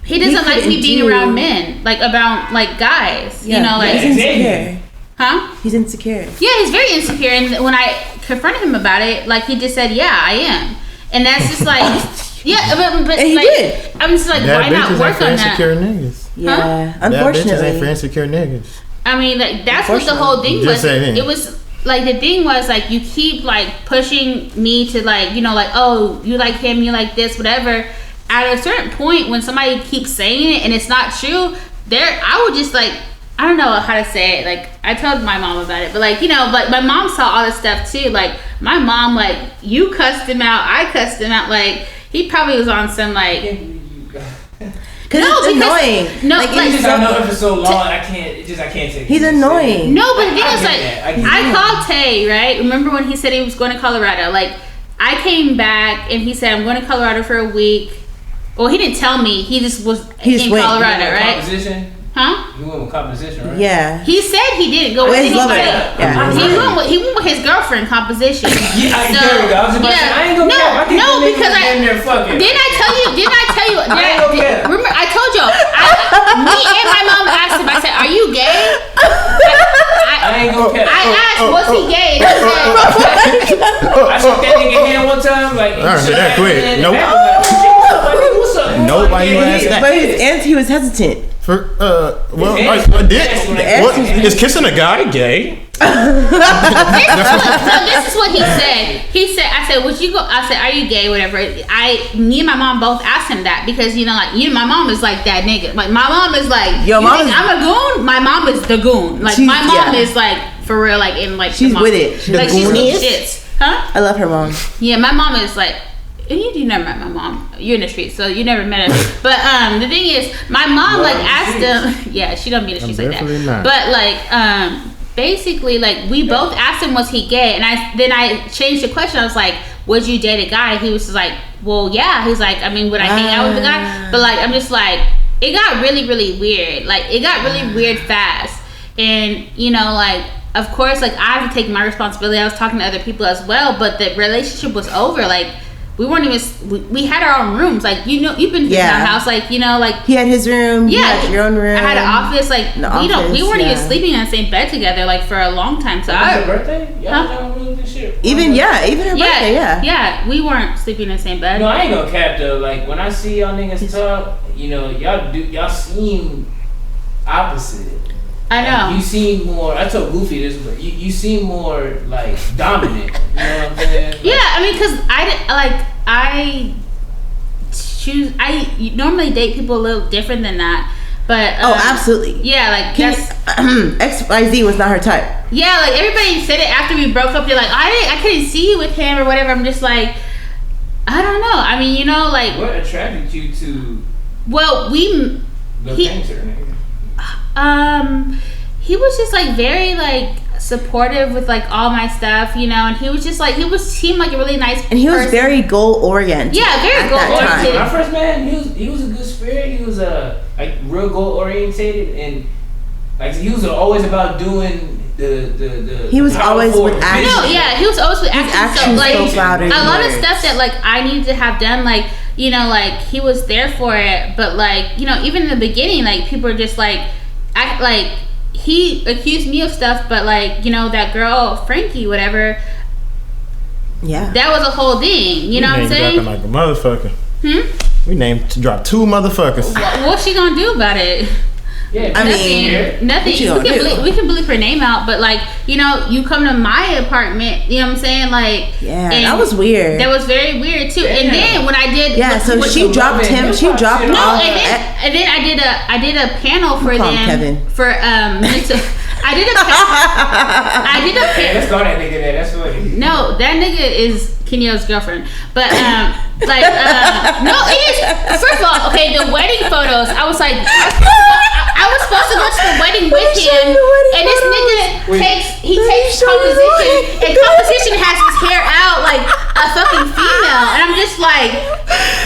he doesn't like me being around men, like about like guys. Yeah, you know, like he's insecure. Huh? He's insecure. Yeah, he's very insecure. And when I confronted him about it, like, he just said, "Yeah, I am," and that's just like, yeah, but And he like, did. I'm just like, Bad why not bitches work ain't for on that? insecure niggas. Yeah, Bad bitches ain't for unfortunately. insecure niggas. I mean, like, that's what the whole thing Just was. saying. It was like, the thing was like, you keep like pushing me to like, you know, like, oh, you like him, you like this, whatever. At a certain point, when somebody keeps saying it and it's not true, I would just like, I don't know how to say it. Like, I told my mom about it, but like, you know, like, my mom saw all this stuff too. Like, my mom, like, you cussed him out, I cussed him out. Like, he probably was on some like. Because it's annoying. No, like, like, I just know him for so long. I can't take it. He's annoying. No, but the thing I is, get like, that. I called Tay, right? Remember when he said he was going to Colorado? Like, I came back and he said, I'm going to Colorado for a week. Well, he didn't tell me. He just was in went. Colorado, right? Composition? Huh? You went with composition, right? Yeah. He said he didn't go with His lover. anybody. Yeah. He went with his girlfriend, composition. Yeah, there we go. I was about to say, I ain't gonna care. I think no, the nigga because was in there fucking. Didn't I tell you? I ain't gonna care. Remember, I told you. Me and my mom asked him. I said, "Are you gay?" I ain't gonna care. I asked, "Was he gay?" And he said, I shook that nigga hand one time, like. I heard that quick. Nope. What's up? Nope, why you ask that? But he was hesitant. For well, Is is kissing a guy gay? this is what he said. He said, "I said, would you go?" I said, "Are you gay?" Whatever. Me and my mom both asked him that because you know, like, my mom is like that nigga. Like, my mom is like, Your you mom think is- I'm a goon. My mom is the goon. Like, my mom is like for real. Like, in like She's the mom. with it. She's Like, the she's with gooniest? shits. Huh? I love her mom. Yeah, my mom is like. And you never met my mom. You're in the streets, so you never met her. But the thing is, my mom like asked him. Yeah, she don't be in the streets like that. Not. But like basically, like, we both asked him, was he gay? And I changed the question. I was like, would you date a guy? He was just like, well, yeah. He's like, I mean, would I hang out with the guy? But like, I'm just like, it got really, really weird. Like, it got really weird fast. And you know, like, of course, like, I have to take my responsibility. I was talking to other people as well, but the relationship was over. Like, we weren't even. We had our own rooms. Like, you know, you've been to his house. Like, you know, like, He had his room. yeah, You had your own room. I had an office. Like, we weren't even yeah. sleeping in the same bed together. Like, for a long time. So Your birthday? Y'all Huh? don't really this shit. Even her birthday. Yeah. we weren't sleeping in the same bed. No, I ain't gonna cap though. Like, when I see y'all niggas talk, you know, y'all seem opposite. I know. Like, you seem more. I told Goofy this, but you seem more like dominant. You know what I'm saying? Like, Yeah, I mean, because I normally date people a little different than that, but absolutely. yeah, like, that's XYZ was not her type. yeah, like, everybody said it after we broke up. They're like, I couldn't see you with him or whatever. I'm just like, I don't know. I mean, you know, like, What attracted you to well, the He- painter, nigga? he was just like very like supportive with like all my stuff, you know, and he was just like seemed like a really nice And he was person. very goal oriented. Yeah, very at that goal-oriented. time. When I first met him, he was a good spirit. He was like real goal orientated, and like he was always about doing the. He was always powerful with action. No, yeah, he was always with action. action So, like, spoke louder a than lot of words. stuff that like I needed to have done, like, you know, like, he was there for it. But like, you know, even in the beginning, like, people were just like, he accused me of stuff, but like, you know, that girl Frankie, whatever, Yeah. that was a whole thing. You know what I'm saying? Like a motherfucker. We dropped 2 motherfuckers. What's she gonna do about it? Yeah, I Nothing. mean, Nothing. what you gonna do? We can bleep her name out, but like, you know, you come to my apartment. You know what I'm saying? Like, Yeah, and that was weird. That was very weird too. And Yeah. then when I did, Yeah, so What's she the dropped love in him. She hip-hop dropped shit? no, off. and then I did a panel for Call him them Kevin. for mental. I did a Yeah, let's panel. throw that nigga there. That's funny. No, that nigga is Kenyo's girlfriend. But like no, it is. First of all, okay, the wedding photos. I was like, I was supposed to go to the wedding with show him, you the wedding and this photos. nigga Wait. takes show you the composition, wedding. and composition has his hair out like a fucking female, and I'm just like,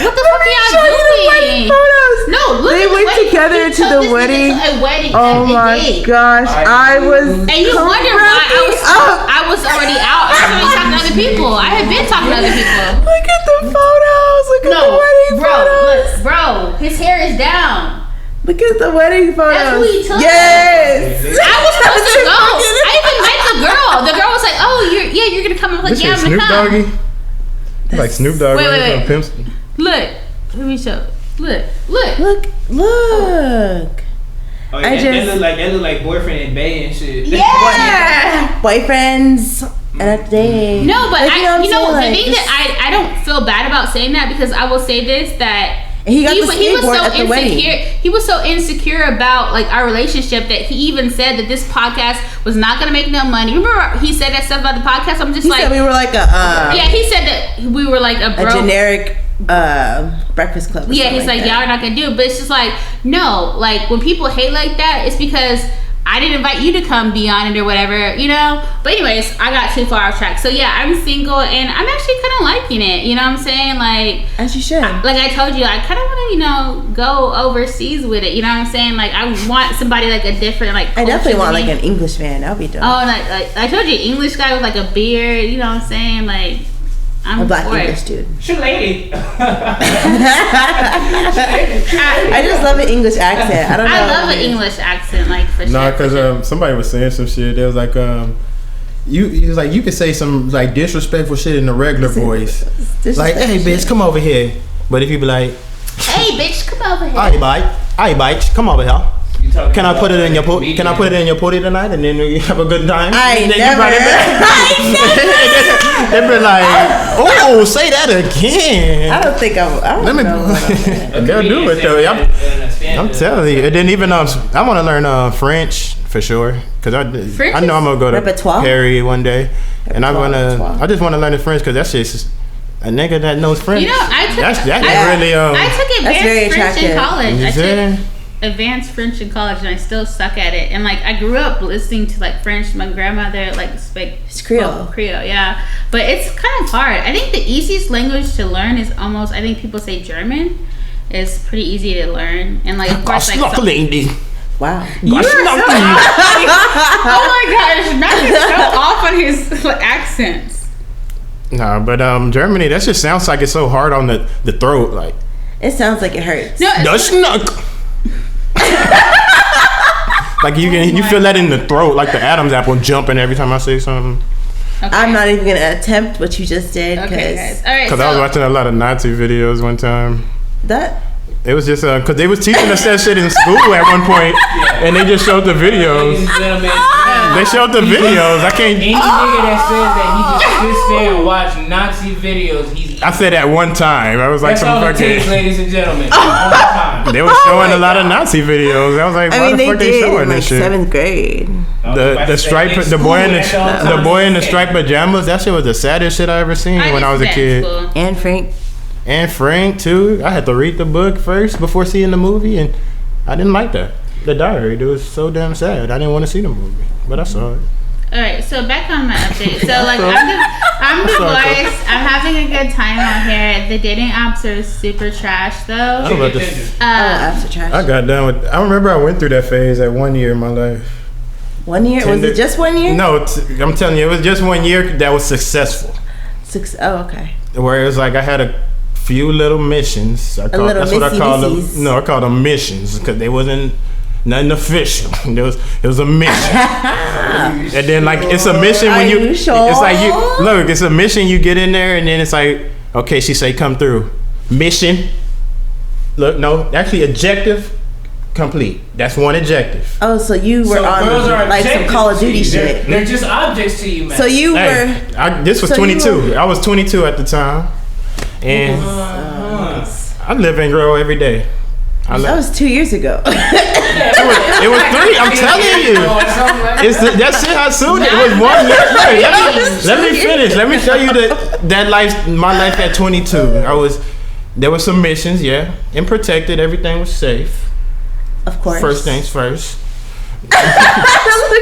what the fuck are y'all Show you the wedding doing? photos. No, look They at the went wedding. together He to took the this nigga wedding. to a wedding. Oh a my date. gosh, I was. And you wonder why I was already out. I was already talking to other people. I had been talking to other people. Look at the photos. Look at the wedding bro, photos. look, bro, his hair is down. But Look at the wedding photos. That's who he took. Yes. I was supposed to go. I even met the girl. The girl was like, "Oh, you're gonna come." I was like, This "Yeah, is I'm gonna Snoop come." Doggy. Like Snoop Dogg. Wait. Pimps. Look, let me show. Look. Look. Oh, yeah, that look like boyfriend and bae and shit. Yeah. Boyfriends and a date. No, but Like, the like, thing that I don't feel bad about saying that, because I will say this, that he got the skateboard at the wedding. He was so insecure about like our relationship that he even said that this podcast was not gonna make no money. Remember he said that stuff about the podcast? I'm just He like, said we were like yeah, he said that we were like a generic Breakfast Club. Yeah, he's like, y'all are not gonna do it. But it's just like, no, like when people hate like that, it's because I didn't invite you to come be on it or whatever, you know. But anyways, I got too far off track. So yeah, I'm single and I'm actually kind of liking it. You know what I'm saying? Like, as you should. Like I told you, I kind of want to, go overseas with it. You know what I'm saying? Like I want somebody like a different like. I definitely want like an English man. That'd be dope. Oh, like I told you, English guy with like a beard. You know what I'm saying? Like. I'm a black for English it. dude. She lady. I just love an English accent. I don't know. I love an English accent, like for sure. Nah, because somebody was saying some shit. They was like, he was like, you could say some like disrespectful shit in a regular voice, like, hey bitch, come over here. But if you be like, hey bitch, come over here. Hey bite, come over here. Can I put it in your potty? Can I put it in your potty tonight, and then we have a good time? I never. They be like, oh, say that again. I don't think I don't know. They'll do it though. I'm telling you. And then even I want to learn French for sure, because I know I'm gonna go to Paris one day, and I just want to learn the French because that's just a nigga that knows French. You know, I took advanced French in college. I took advanced French in college, and I still suck at it. And like I grew up listening to like French. My grandmother like Creole, yeah. But it's kind of hard. I think the easiest language to learn is almost. I think people say German is pretty easy to learn, and like of course like. Wow. You're so oh my gosh, Matt is so off on his accents. No, but Germany, that just sounds like it's so hard on the throat. Like it sounds like it hurts. No, like you feel that in the throat, like the Adam's apple jumping every time I say something. Okay. I'm not even gonna attempt what you just did. Okay, guys. All right. Because I was watching a lot of Nazi videos one time. It was just because they was teaching us that shit in school at one point, and they just showed the videos. Ladies and gentlemen, they showed the videos. I can't. Any nigga that says that he just sits there and watch Nazi videos, he's. I said that one time. I was like, that's all it takes, ladies and gentlemen. One time. They were showing a lot of Nazi videos. I was like, why the fuck they showing this shit? 7th grade. The stripe, the boy in the striped pajamas. That shit was the saddest shit I ever seen when I was a kid. And Frank too. I had to read the book first before seeing the movie, and I didn't like that. The diary, it was so damn sad. I didn't want to see the movie, but I saw it. All right, so back on my update. So like I'm divorced. I'm having a good time out here. The dating apps are super trash though. Apps are trash. I got done with. I remember I went through that phase at 1 year in my life. 1 year? Was it just 1 year? No, I'm telling you, it was just 1 year that was successful. Oh, okay. Where it was like I had a few little missions. That's what I call them. No, I call them missions because they wasn't nothing official. It was a mission. And then like it's a mission when you sure? It's like you look, it's a mission, you get in there and then it's like, okay, she say come through. Mission. Look, no, actually objective complete. That's one objective. Oh, so you were on like some Call of Duty shit. They're just objects to you, man. So you were this was 22. I was 22 at the time. And I live and grow every day. That was 2 years ago. It was 3. I'm telling you. That's it. How soon it was 1 year. Let me finish. Let me show you my life at 22. There were some missions, yeah, and protected. Everything was safe. Of course. First things first. But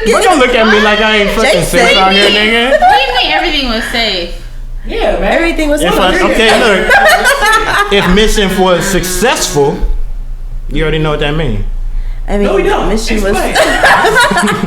don't look at me like I ain't fucking safe out here, nigga. What do you mean everything was safe? Yeah, man. Everything was safe. Okay, look. If mission was successful, you already know what that means. I mean, No, we don't. the mission was Explain.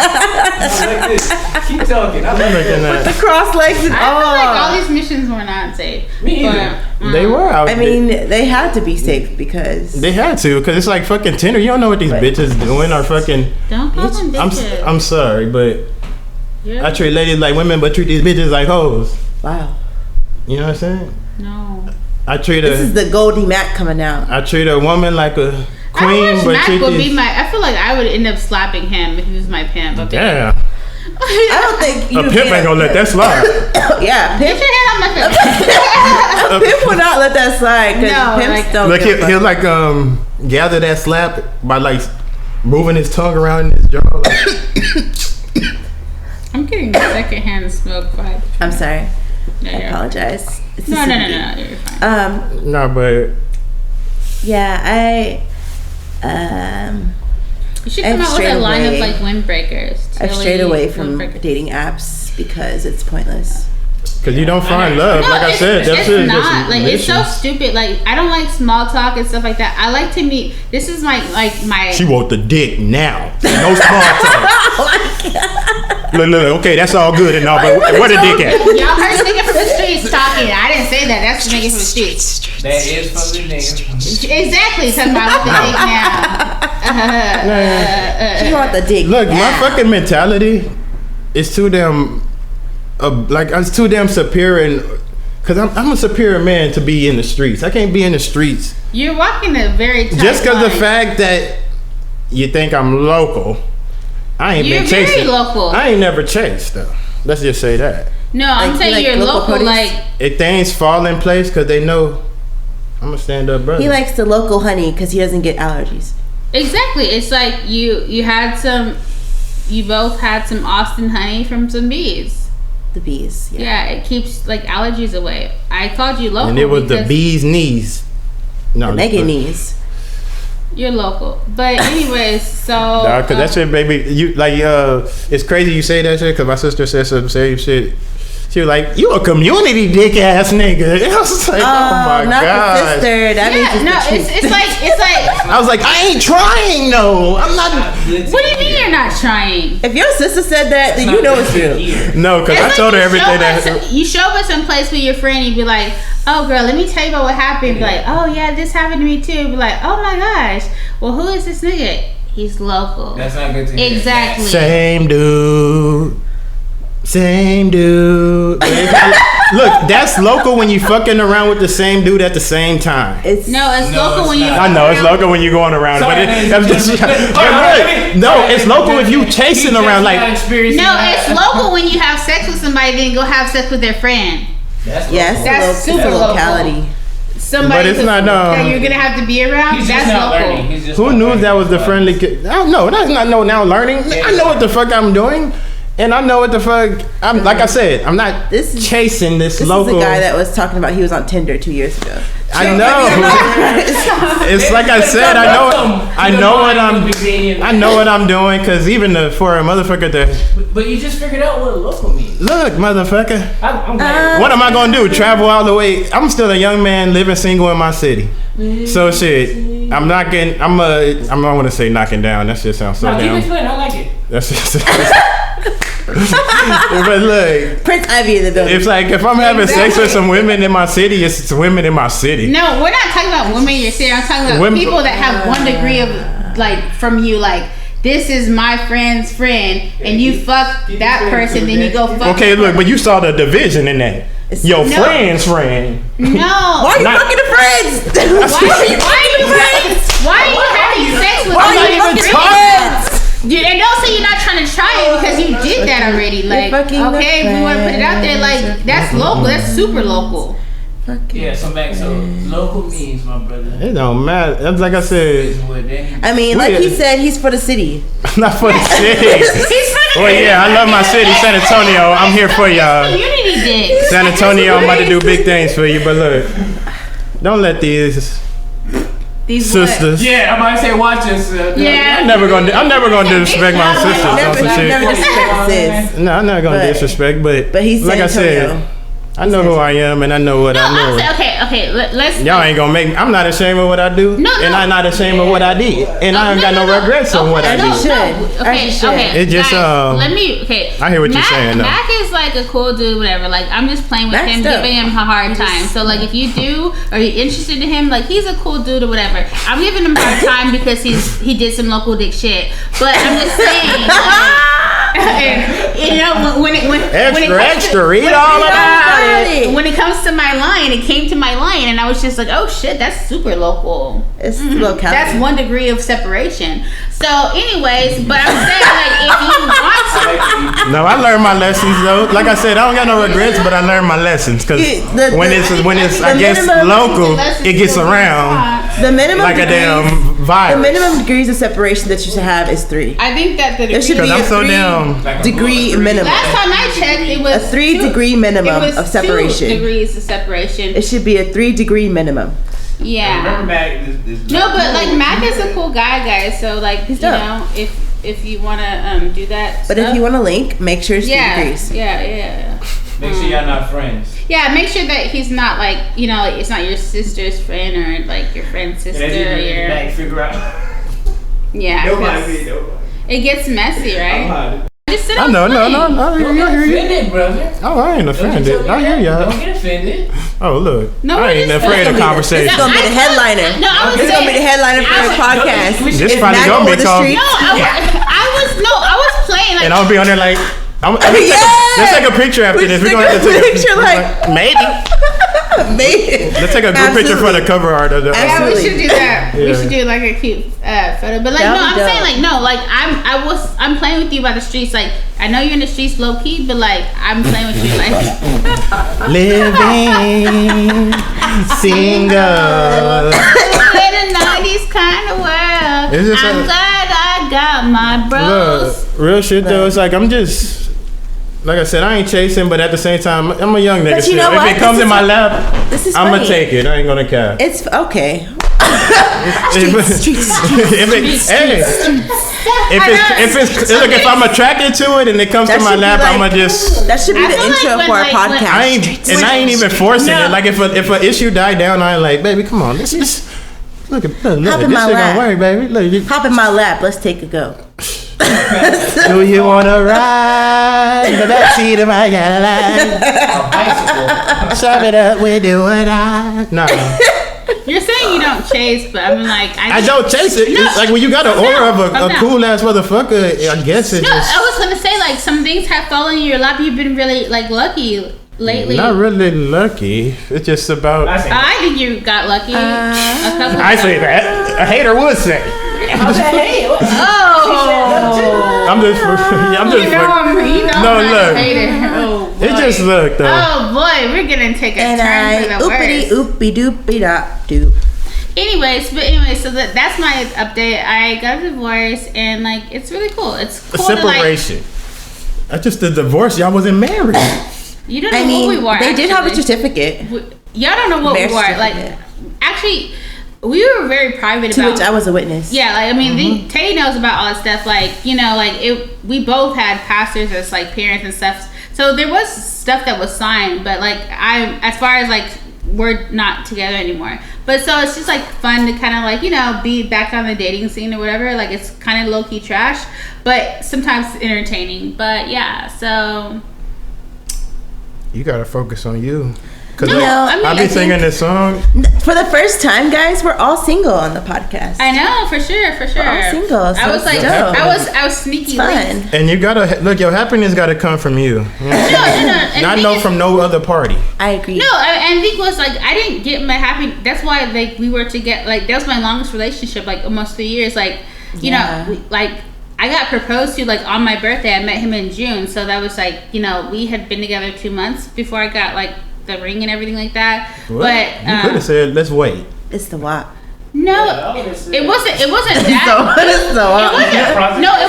Like this. Keep talking. I'm with the cross legs and I all. feel like all these missions were not safe. Me either. They were out I mean, they had to be safe because they had to, because it's like fucking Tinder. You don't know what these bitches doing or fucking. Don't call them bitches. I'm sorry, but Yeah. I treat ladies like women, but treat these bitches like hoes. wow. You know what I'm saying? No. I treat This is the Goldie Mac coming out. I treat a woman like a I queen, wish but Mac treat would be these. I feel like I would end up slapping him if he was my pimp. Okay? Damn, I don't think you a pimp ain't gonna let that slide. Yeah, Get pimp, your hand on my face. pimp will not let that slide because No, pimps like- don't. Look, give a he'll fuck. like gather that slap by like moving his tongue around in his jaw. Like, I'm getting secondhand smoke vibe. I'm sorry. No, I you're apologize. It's No, a no, no, CBD. no, you're fine. no, but Yeah, You should I've come out with a strayed line of away. like windbreakers. I've strayed away from windbreakers. dating apps because it's pointless. because you don't find love, No, like I said, that's it's not like it's so missions. stupid. Like I don't like small talk and stuff like that. I like to meet. This is my. She want the dick now. No small talk. Look, okay, that's all good and all, but where the dick at? Y'all heard the nigga from the streets talking. I didn't say that. That's the nigga from the streets. That is from the nigga. Exactly. Talking about the dick now. She want the dick. Look, my now. fucking mentality is too damn, like I was too damn superior, because I'm a superior man to be in the streets. I can't be in the streets You're walking a very tight just because the line. fact that you think I'm local. I ain't You're been very chasing. local. I ain't never chased though. Let's just say that. No, I'm Like, saying you like you're local local. produce? Like If things fall in place because they know I'm a stand up brother. He likes the local honey because he doesn't get allergies. exactly. It's like you had some. You both had some Austin honey from some bees. The bees. Yeah. Yeah, it keeps like allergies away. I called you local. and it was the because bee's knees. No, The Megan knees. You're local, but anyways, so Nah, cause that shit, baby, you like, it's crazy you say that shit. Cause my sister said some same shit. She was like, "You a community dick ass nigga." And I was like, "Oh my not god!" the sister. That means yeah, no, the truth. it's like. I was like, "I ain't trying, no. I'm not." What do you mean you're not trying? If your sister said that, then you know it's true. No, cause It's I like told her you everything show that. us- you show us some place with your friend, you'd be like, "Oh, girl, let me tell you about what happened." Be like, "Oh yeah, this happened to me too." Be like, "Oh my gosh, well, who is this nigga? He's local." That's not good to hear. Exactly. Same dude. Same dude. Look, that's local when you fucking around with the same dude at the same time. It's No, it's No, local it's when you. not. I know it's local when you going around, but that's just. No, it's local if you chasing around like. No, it's local when you have sex with somebody, then go have sex with their friend. That's yes, That's it's a super local. locality. Somebody But it's who- not, that you're gonna have to be around. He's That's just not local. learning. He's just Who not knew learning. that was the friendly kid? I don't know. That's not no now learning. I know what the fuck I'm doing, and I know what the fuck I'm. Like I said, I'm not This is- chasing this This local. is the guy that was talking about he was on Tinder 2 years ago. I know. It's like I said. I know what I know what I'm doing because even for a motherfucker to But you just figured out what a local means. look, motherfucker. I'm glad. What am I gonna do? Travel all the way? I'm still a young man living single in my city. So shit, I'm not getting. I don't want to say knocking down. That shit sounds so No, keep damn. explaining. I like it. That's just. But look, Prince Ivy in the building. it's like if I'm having sex with some women in my city, it's women in my city. No, we're not talking about women you're saying. I'm talking about Women- people that have one degree of like from you. Like this is my friend's friend, and you fuck that person, then you go fuck. Okay, look, but you saw the division in that. Your No. friend's friend. No. Why are you Not- fucking the friends? Why are you having sex with Why are somebody you fucking who's the friends? friends? Dude, and don't say you're not trying to try it because you did that already. Like, fucking the okay, if we want to put it out there, like that's local. That's super local. Yeah, so back. So local means, my brother. It don't matter. That's like I said. Is what Danny. I mean, like he said, he's for the city. Not for the city. He's funny. Well, yeah, I love my city, San Antonio. I'm here for y'all. Community dick. San Antonio, I'm about to do big things for you, but look, don't let these These what? sisters. Yeah, I'm about to say watch us. Yeah. I'm never gonna disrespect my sisters on some Never shit. disrespect sis. No, I'm not gonna But- disrespect, but But he's like San I said, Antonio. I know who I am, and I know what I know. Okay. Let's. Y'all ain't gonna make me. I'm not ashamed of what I do, and I'm not ashamed of what I did, and I ain't got no regrets on what I did. Okay. It just let me. Okay. I hear what you're saying. Though. Mac is like a cool dude, whatever. Like I'm just playing with him, giving him a hard time. So like, if you do or you're interested in him, like he's a cool dude or whatever. I'm giving him a hard time because he did some local dick shit. But I'm just saying. You know, when it read all about it. When it comes to my line, it came to my line, and I was just like, "Oh shit, that's super local. It's locality. That's 1 degree of separation." So, anyways, but I'm saying like, if you want to, no, I learned my lessons though. Like I said, I don't got no regrets, but I learned my lessons because when it's I guess local, it gets around. The minimum like degrees, a damn virus. The minimum degrees of separation that you should have is 3. I think that the there should be a 3-degree minimum. Last time I checked, it was a 3-degree minimum of separation. 2 degrees of separation. It should be a 3-degree minimum. Yeah. No, but like Mac is a cool guys. So like, you know, if you want to do that. But if you want to link, make sure it's 3 degrees. Yeah. Make sure y'all not friends. Yeah, make sure that he's not like, you know, like it's not your sister's friend or like your friend's sister. Or figure out. Yeah. Nobody. It gets messy, right? Just sit No. Don't get offended, brother. Oh, I ain't offended. I hear y'all. Don't get offended. Oh, look. No, I ain't afraid of conversation. It's gonna be the headliner. No, I was It's gonna be the headliner for the podcast. This probably gonna be called. I was playing like. And I'll be on there like. Let's take a picture after this. We're gonna have to take a picture like maybe. Let's take a group picture for the cover art of the. Yeah, we should do that. We should do like a cute photo. But like, I'm saying like, no, like I'm playing with you by the streets. Like, I know you're in the streets low key, but like I'm playing with you like. Living single. In a 90s kind of world. I'm glad I got my bros. Look, real shit though. It's like I'm just. Like I said, I ain't chasing, but at the same time, I'm a young nigga. But you know what? If it comes in my lap, I'm gonna funny. take it. I ain't gonna care. It's okay. If I'm attracted to it and it comes to my lap, I'ma just. That should be the intro for our podcast. I ain't even forcing it. Like if an issue died down, I ain't like, baby, come on, this look. This shit gonna work, baby. Look, hop in my lap. Let's take a go. Do you wanna ride in the backseat of my Cadillac? Shove it up, we do it. No. You're saying you don't chase, but I mean, like I don't chase it. It's like when you got an aura of a cool ass motherfucker, I guess it just. I was gonna say like some things have fallen in your lap. You've been really like lucky lately. Not really lucky. It's just about. I think you got lucky. I say that. A hater would say. I'm just. Look. It just look though. Oh boy, we're gonna take a turn for the worst. Oopie doopie dop doop. Anyways, so that's my update. I got a divorce and like it's really cool. It's cool. Separation. That's just the divorce. Y'all wasn't married. You don't know what we were. They did have a certificate. Y'all don't know what we were. Like, actually, we were very private about. To which I was a witness. Yeah, like I mean, Tay knows about all that stuff. Like, you know, like we both had pastors as like parents and stuff. So there was stuff that was signed, but like as far as like we're not together anymore. But so it's just like fun to kind of like, you know, be back on the dating scene or whatever. Like it's kind of low key trash, but sometimes entertaining. But yeah, so. You gotta focus on you. Cause I've been singing this song. For the first time, guys, we're all single on the podcast. I know, for sure. We're all single. So I was like, I was sneaky. Fun. And you gotta look. Your happiness gotta come from you. No. Not from no other party. I agree. No, I think was like I didn't get my happy. That's why like we were together. Like that was my longest relationship. Like almost 3 years. Like you know, like. I got proposed to like on my birthday. I met him in June, so that was like, you know, we had been together 2 months before I got like the ring and everything like that. What? But you could have said, "Let's wait." It's the WAP. No, it wasn't that. It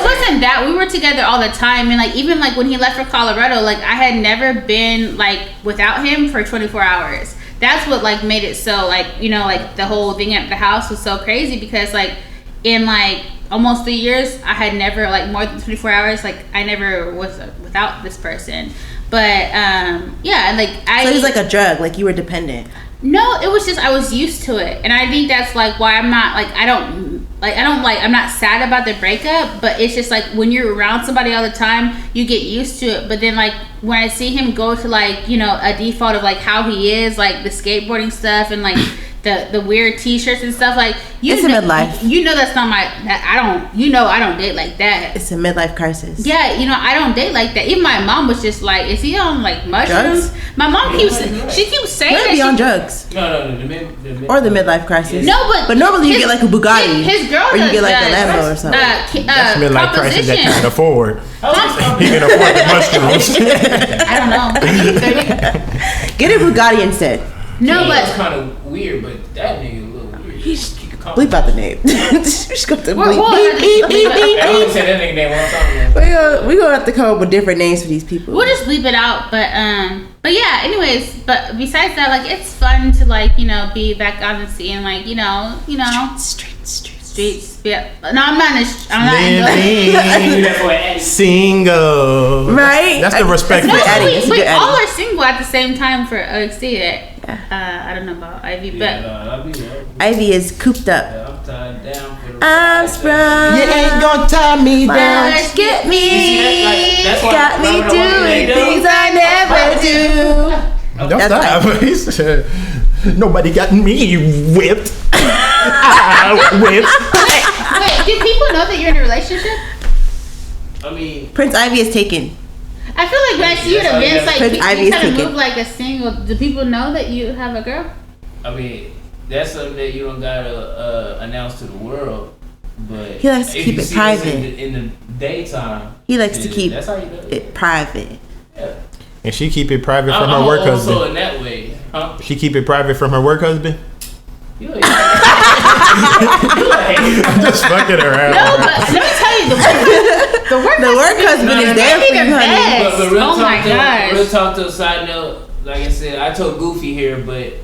wasn't that. We were together all the time, and like even like when he left for Colorado, like I had never been like without him for 24 hours. That's what like made it so like, you know, like the whole thing at the house was so crazy because like in like almost 3 years I had never like more than 24 hours like I never was without this person. But yeah, like So it was like a drug, like you were dependent. No, it was just I was used to it, and I think that's like why I'm not like I'm not sad about the breakup, but it's just like when you're around somebody all the time, you get used to it. But then like when I see him go to like a default of like how he is, like the skateboarding stuff and like the weird T-shirts and stuff, like it's a midlife. That's not my. I don't date like that. It's a midlife crisis. Yeah, I don't date like that. Even my mom was just like, "Is he on like mushrooms?" Drugs? My mom keeps saying that Maybe on drugs. No, Or the midlife crisis. No, but normally you get like a Bugatti. His girl or you get like a does, Lambo or something. That's midlife crisis that Proposition. can't afford. He can afford the mushrooms. I don't know. Get a Bugatti instead. No, It's but kind of weird, but that nigga a little weird. He's bleep out the name. Just got to We're- bleep. we'll- Beep, beep, beep, beep, I only beep. said that nigga name one time. We gonna have to come up with different names for these people. we'll just bleep it out. But yeah. Anyways, but besides that, like it's fun to like be back on the scene, like streets. Yeah. No, I'm not. Living single. Right? That's the respect. That's a good Eddie. It's a We good Eddie. all are single at the same time for OXD. I don't know about Ivy, but I'll be there. Ivy is cooped up. I'm tied down for the I'm sprung. You ain't gonna tie me down. Let's get You see, me. that's why- Got me remember the one doing they do? things I never do. Don't That's stop. He said, nobody got me whipped. I whipped. wait, do people know that you're in a relationship? I mean, Prince Ivy is taken. I feel like when I see you at events, like Prince Ivy you is kind of taken. move like a single. Do people know that you have a girl? I mean, that's something that you don't gotta announce to the world. But He likes to if keep you it see private. this in the daytime, He likes to then keep that's how you do it. it private. Yeah. And she keep it private from I'm her work also husband. in that way, huh? She keep it private from her work husband. You I'm just fucking around. No, but let me tell you, the work husband is there for you, honey. But real Oh my gosh. real talk to a side note, like I said, I told Goofy here, but You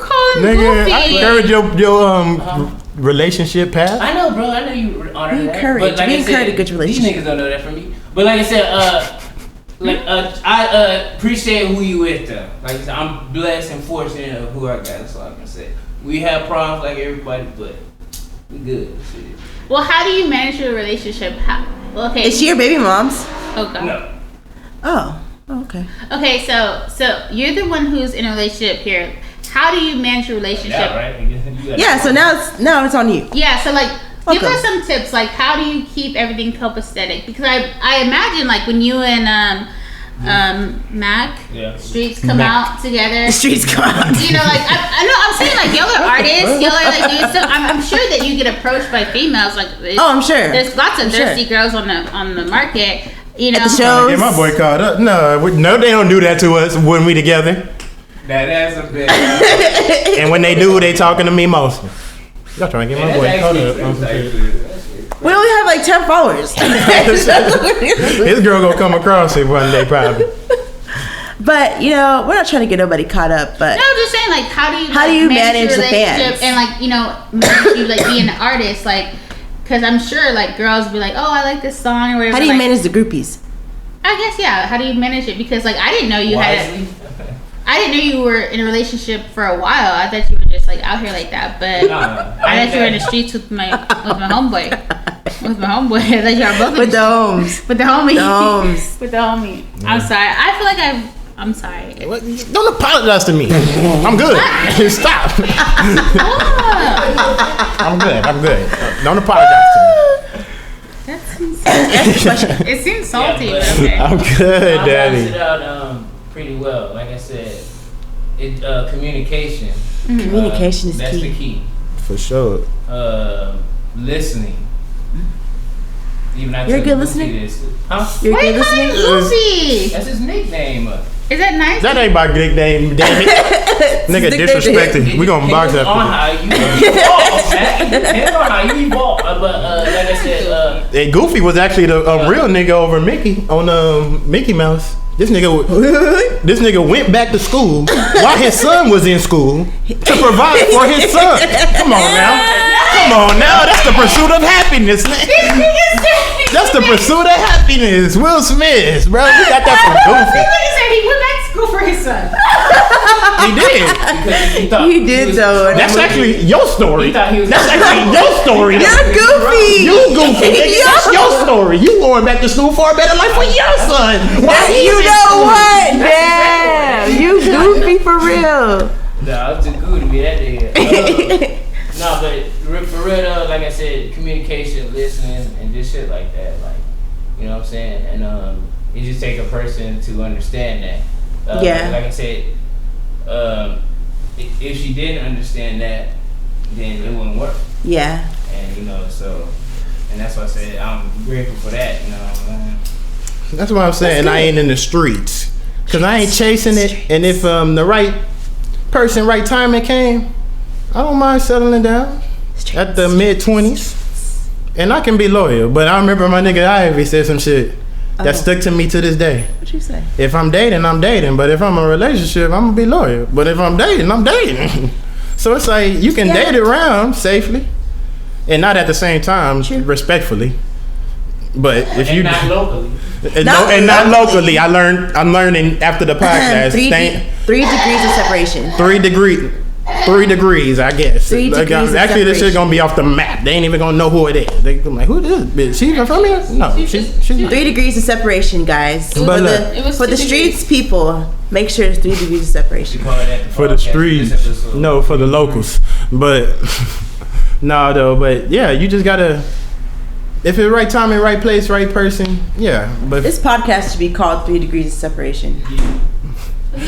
call him Nigga, Goofy. I encourage your relationship path. I know, bro. I know you honor We that. encourage- But like we I said, encourage a good relationship. These niggas don't know that from me. But like I said, I appreciate who you with though. Like I said, I'm blessed and fortunate of who I got. That's all I can say. We have problems like everybody, but we good. Shit. Well, how do you manage your relationship? Okay. Is she your baby mom's? Oh god. No. Oh, okay. Okay, so you're the one who's in a relationship here. How do you manage your relationship? Yeah, right. You got Yeah, so now it's on you. Yeah, so like give Okay. us some tips. Like how do you keep everything copacetic? Because I imagine like when you and Mac Yeah. Streets come Mac. out together. The streets come out. You know, like I know I'm saying like y'all are artists, y'all are like doing stuff. I'm sure that you get approached by females like Oh, I'm sure. there's lots of I'm sure. thirsty girls on the market. You know, At the show. Get my boy caught up. No, they don't do that to us when we together. That's a bit. And when they do, they talking to me mostly. Y'all trying to get my boy caught up. We only have like 10 followers. His girl gonna come across it one day probably. But we're not trying to get nobody caught up. But No, I'm just saying, like, how do you manage your the relationship fans? and like manage you like being an artist, like, because I'm sure like girls be like, oh, I like this song or whatever. how do you like, manage the groupies? I guess yeah. How do you manage it? Because like I didn't know you I didn't know you were in a relationship for a while. I thought you were just like out here like that, but I thought you were in the streets with my homeboy. With my homeboy, I thought you were both in With the homes. with the homie. The homes. With the homie. I'm sorry. I feel like I'm sorry. What? Don't apologize to me. I'm good. Stop. I'm good. Don't apologize to me. It seems salty, but okay. I'm good, I Daddy. balanced it out pretty well. Like I said, communication. Communication is that's key. the key. For sure. Listening. Even I You're a told good Goofy listener? this. Huh? You're Why good you calling listening? him Goofy? That's his nickname. Is that nice? That ain't my nickname, damn it. Nigga disrespected. We gonna box Depends after on this. how you evolve, man. Depends on how you evolve. But like I said, Hey, Goofy was actually the real nigga over Mickey on Mickey Mouse. This nigga went back to school while his son was in school to provide for his son. Come on now. That's the pursuit of happiness. That's the pursuit of happiness. Will Smith, bro. We got that from Goofy. He said he went back to school for his son. He did. He did though. That's actually your story. That's actually your story. You're goofy. You goofy. Nigga. That's your story. You going back to school for a better life for your son. You know what? Damn. You goofy for real. Nah, I'm too cool to be that nigga. No, but for real though, like I said, communication, listening, and just shit like that. Like, you know what I'm saying? And it just take a person to understand that. Yeah. Like I said, if she didn't understand that, then it wouldn't work. Yeah. And you know, so, and that's why I said I'm grateful for that. You know. That's why I'm saying I ain't in the streets. Cause I ain't chasing it. And if the right person, right timing came, I don't mind settling down at the mid-20s. And I can be loyal. But I remember my nigga Ivy said some shit that stuck to me to this day. What'd you say? If I'm dating, I'm dating. But if I'm in a relationship, I'm gonna be loyal. But if I'm dating, I'm dating. So it's like you can date around safely. And not at the same time, respectfully. But if you not locally. And not locally. I'm learning after the podcast. 3 degrees of separation. 3 degrees, I guess. 3 degrees of actually, this shit separation. gonna be off the map. They ain't even gonna know who it is. They gonna be like, who this bitch? She even from here? No, she's 3 degrees of separation, guys. But For the streets people, make sure it's 3 degrees of separation. for the streets. No, for the locals. But no, though. But yeah, you just gotta. If it's right time and right place, right person, yeah. But This podcast should be called 3 degrees of separation.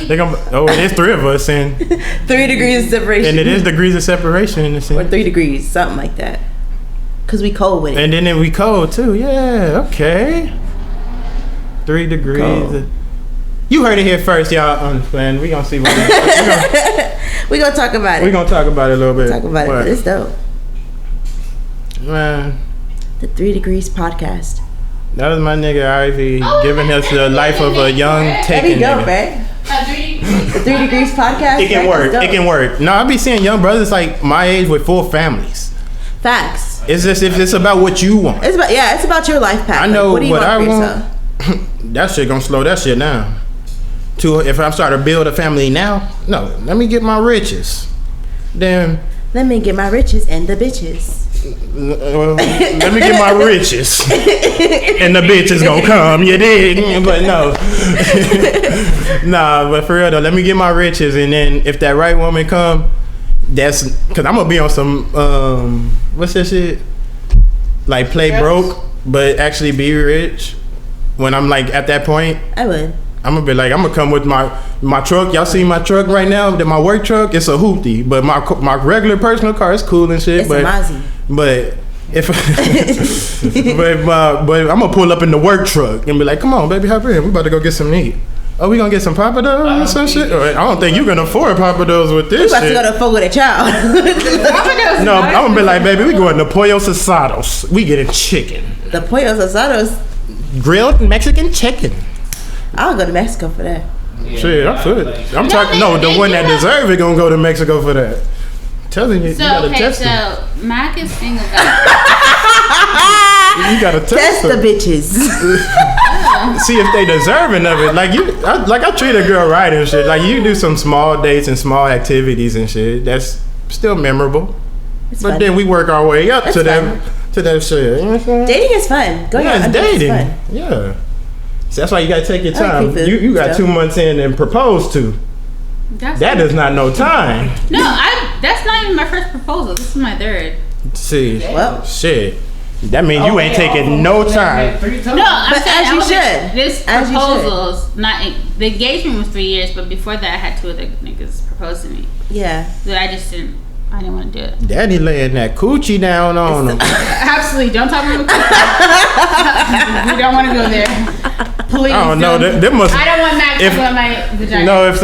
they gonna. Oh, it is 3 of us, and 3 degrees of separation. it is degrees of separation in the Or sense. 3 degrees, something like that. Cause we cold with it. And then we cold too. Yeah, okay. 3 degrees. Cold. You heard it here first, y'all. Understand? We gonna see what we gonna talk about it. we gonna talk about it a little bit. talk about But, it. It's dope. Man, The 3 degrees podcast. that was my nigga Ivy giving us the life of a young There taken you go, nigga. right? The 3 degrees podcast. It can right? work. It's dope. It can work. No, I be seeing young brothers like my age with full families. Facts. It's just if it's about what you want. It's about your life path. I know what do you what want I for want. yourself? That shit gonna slow that shit down. If I'm starting to build a family now, no, let me get my riches. Then Let me get my riches and the bitches. let me get my riches, and the bitch is gonna come. You dig? But no, nah. But for real though, let me get my riches, and then if that right woman come, that's because I'm gonna be on some what's that shit? Like play broke, but actually be rich. When I'm like at that point, I would. I'm gonna be like, I'm gonna come with my truck. Y'all see my truck right now? My work truck, it's a hoopty. But my regular personal car is cool and shit. It's but a Mazzy. but if but I'm gonna pull up in the work truck and be like, come on, baby, hop in. We about to go get some to eat. Oh, we gonna get some papados or some shit? I don't think you can afford papados with We this about shit. to go to fuck with a child. No, I'm gonna be like, baby, we going to Pollo Asados. We getting chicken, The pollos asados. grilled Mexican chicken. I'll go to Mexico for that. Yeah, Shit, I'm good. I'm talking. they- The they one do that have- deserve it gonna go to Mexico for that. I'm telling you, you So gotta okay, test them. so Mac is single. You gotta test Test the them. bitches. See if they deserving of it. Like I treat a girl right and shit. Like you do some small dates and small activities and shit. That's still memorable. It's But fun. then we work our way up It's to fun. that shit. You know what I'm saying? Dating is fun. Going Yeah, on it's dates is dating. fun. Yeah. So that's why you gotta take your I like time. people You got stuff. 2 months in and propose to. That is not no time. No, that's not even my first proposal. This is my third. See, Well. shit. That means you ain't taking no time. No, I'm But saying as you I was- should. This As you proposals, not the engagement was 3 years, but before that I had 2 other niggas propose to me. Yeah. So I didn't want to do it. Daddy laying that coochie down on him. Absolutely, don't talk about we don't want to go there. Please. I don't know. don't. That must. I don't want Mac if- to about my vagina. No, if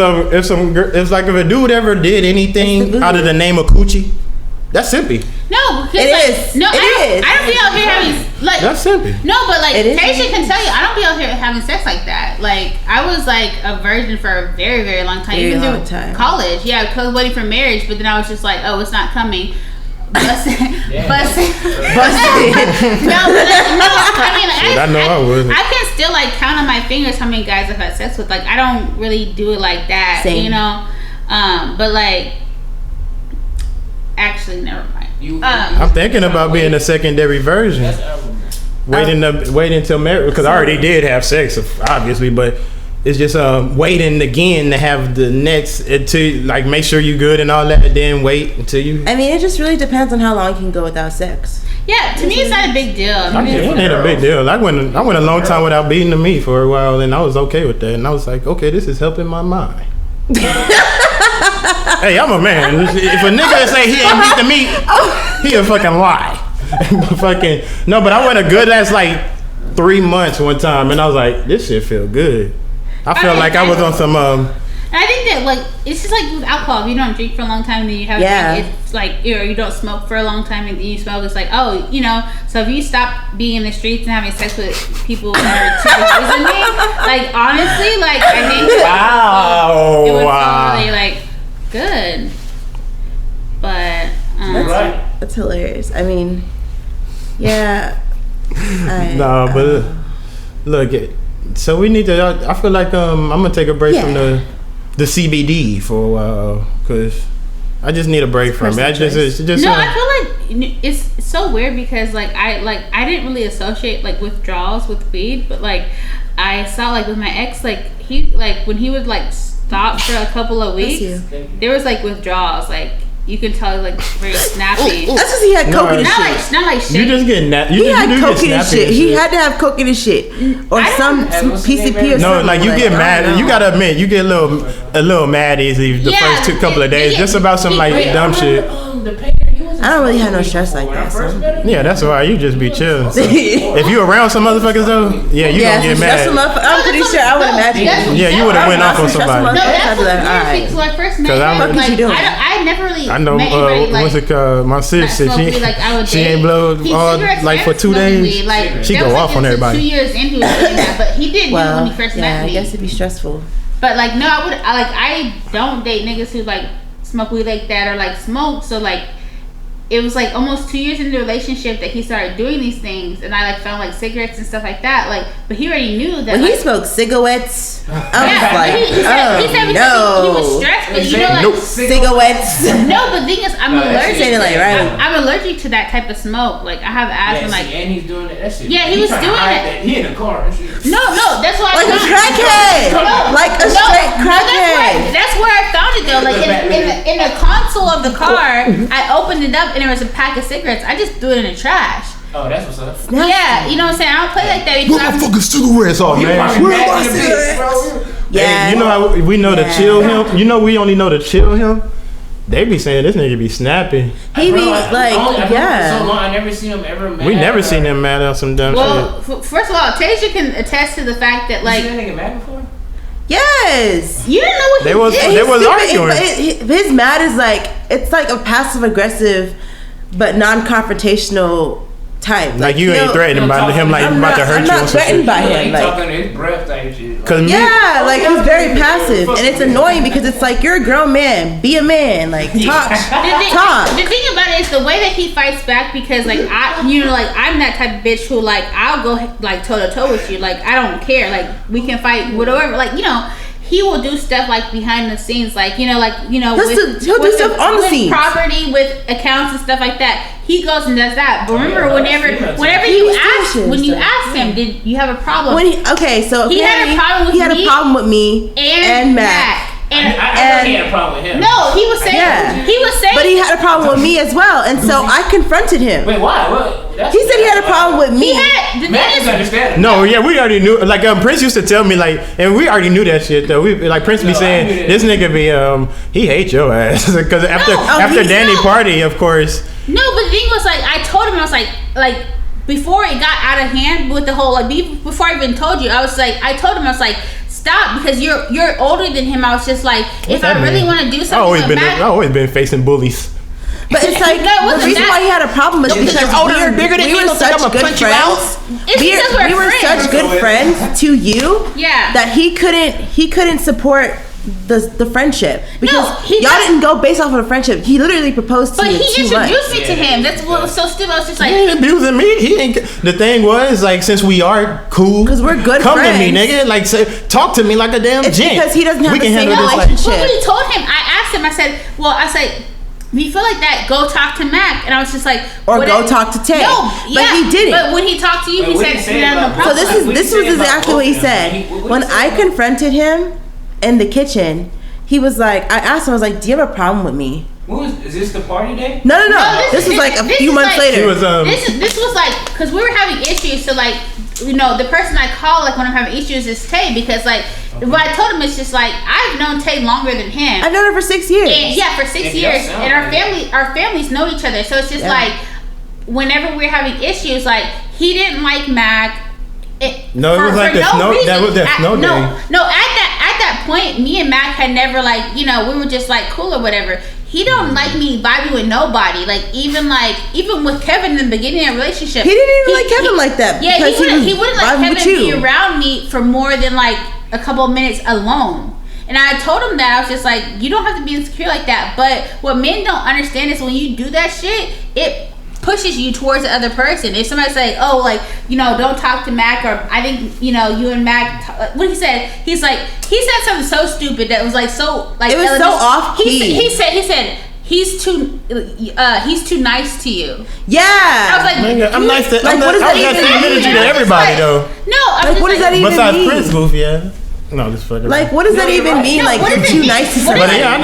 like if a dude ever did It's anything the out of the name of coochie, that's simpy. No, because It like, is. No, It is. I don't be out here having like. That's simpy. No, but like It is. Taysha can tell you, I don't be out here having sex like that. Like I was like a virgin for a very, very long time, Very even long through time. college. Yeah, because I was waiting for marriage, but then I was just like, oh, it's not coming. Busted. Yeah. Busted. No, but I mean, Shit, I know I would. I can still like count on my fingers how many guys I've had sex with. Like, I don't really do it like that, Same. you know. But like, actually, never mind. I'm thinking about being a secondary version. Waiting until marriage, because I already did have sex, obviously, but it's just waiting again to have the next to like make sure you good and all that, and then wait until you. I mean, it just really depends on how long you can go without sex. Yeah, to me, it's not a big deal. I mean, it ain't a big deal. I went a long time without beating the meat for a while, and I was okay with that. And I was like, okay, this is helping my mind. Hey, I'm a man. If a nigga say he ain't beat the meat, he a fucking lie. Fucking no, but I went a good ass like 3 months one time, and I was like, this shit feel good. I felt like I was on some. I think that like it's just like with alcohol. If you don't drink for a long time, then you have a drink, it's like or you don't smoke for a long time and then you smoke. It's like So if you stop being in the streets and having sex with people that are too than me, like honestly, like I think it would feel really like good. But That's hilarious. I mean, yeah. No, but look, so we need to. I feel like I'm gonna take a break from the CBD for a while because I just need a break from it. I feel like it's so weird because I didn't really associate like withdrawals with weed, but like I saw like with my ex, like he like when he would like stop for a couple of weeks, there was like withdrawals, like. You can tell like very snappy. That's because he had coke in his shit. Not like shit. You just get He had coke in his shit. He had to have coke in his shit or some PCP or something. No, like you get mad. You gotta admit, you get a little mad easy the first couple of days, just about some like dumb shit. I don't really have no stress like that. So. Yeah, that's why you just be chill. So if you around some motherfuckers though, you gonna get mad. I'm pretty sure I would imagine. Yeah, you would have went off on somebody. No, that's weird because when I first met him, I never really. I know. What's it called? My sis said she ain't blow all like for 2 days. Like, she go off on everybody. 2 years into doing that, but he didn't do it when he first met me. I guess it'd be stressful. But like, no, I don't date niggas who like smoke weed like that or like smoke. So like, it was like almost 2 years into the relationship that he started doing these things, and I like found like cigarettes and stuff like that. Like, but he already knew that. When he smoked cigarettes, I was like, he said he was stressed, but you know, like cigarettes. No, but the thing is, I'm allergic. Right. I'm allergic to that type of smoke. Like, I have asthma. Like, and he's doing that shit. Yeah, he was doing it. He in the car. No, that's why. Like a crackhead. Like a straight crackhead. That's where I found it though. Like in the console of the car, I opened it up and there was a pack of cigarettes. I just threw it in the trash. Oh, that's what's up. Yeah, you know what I'm saying? I don't play like that. Where my fucking cigarettes off, man? Where are my cigarettes? Yeah. Hey, you know how we know to chill him? You know we only know to chill him? They be saying this nigga be snapping. He be like, So long, I never seen him ever mad. We never seen him mad on some dumb shit. Well, first of all, Tasia can attest to the fact that like. You seen that nigga mad before? Yes. You didn't know what they was arguing. His mad is like, it's like a passive aggressive but non-confrontational type. Like you ain't threatened by him, like about to hurt you. I'm not threatened by him. Like talking to his breath type shit. Like he's very passive, and it's annoying because it's like you're a grown man, be a man, like talk. The thing about it is the way that he fights back because like I'm that type of bitch who like I'll go like toe to toe with you, like I don't care, like we can fight whatever, like he will do stuff like behind the scenes, like he'll do stuff on the scenes, property with accounts and stuff like that. He goes and does that. But remember, whenever you asked him, did you have a problem? He had a problem with me and Mac. And I he had a problem with him. No, he was saying, but he had a problem with me as well, and so I confronted him. Wait, why? He said he had a problem with me. Matt is understanding. No, yeah, we already knew. Like Prince used to tell me, like, and we already knew that shit though. Prince be saying this nigga be he hates your ass because after Danny party, of course. No, but the thing was like I told him I was like before it got out of hand with the whole before I even told you I told him I was like. Stop, because you're older than him. I was just like, if I really want to do something, I've always been facing bullies. But it's like the reason why he had a problem is because we were such good friends. We were such good friends to you that he couldn't support the friendship, because he y'all didn't go based off of a friendship. He literally proposed to But you he in 2 months. introduced me to him. That's what was so stupid. I was just like, He ain't abusing me. He ain't. The thing was, like, since we are cool, 'Cause we're good come friends. to me, nigga. Like, say, talk to me like a damn It's gent. because he doesn't have We the can same handle this, like- relationship. Well, we told him. I asked him. I said, if you feel like that, go talk to Mac. And I was just like, Or what go if- talk to Tay. No, But he didn't. But when he talked to you, Wait, he what did said, he say "No, no about problem." So What did this he was say about exactly what he both of them? said. What did When he say I about- confronted him in the kitchen, he was like, I asked him, I was like, do you have a problem with me? Is this the party day? No. No, This was like a this few is months like- later. He was This was like, because we were having issues. So like, the person I call like when I'm having issues is Tay, because like what I told him is just like I've known Tay longer than him. I've known her for 6 years. And, yeah, for 6 And years, y'all sound and like our families know each other. So it's just Yeah. like whenever we're having issues, like he didn't like Mac. No, it was like this. No, that was that snow day. No, at that point, me and Mac had never like we were just like cool or whatever. He don't like me vibing with nobody. Like even with Kevin in the beginning of the relationship, He didn't even like Kevin like that. Yeah, because he wouldn't let vibing with Kevin be you. around me for more than like a couple of minutes alone. And I told him that I was just like, you don't have to be insecure like that. But what men don't understand is when you do that shit, it pushes you towards the other person. If somebody say, oh, like, don't talk to Mac, or I think, you and Mac, what he said something so stupid that was like so like It was so off key. He said he's too nice to you. Yeah. I was like, Nigga, I'm nice to. Like, I'm what does not, that I got even same mean? energy to I was just everybody like- though. No, I'm Like, just what does that even Besides mean? Prince Booth, yeah. No, just fucking. Like, what does that No, you're even right. mean? No, Like, what you're does it too mean? nice to What But somebody. yeah, I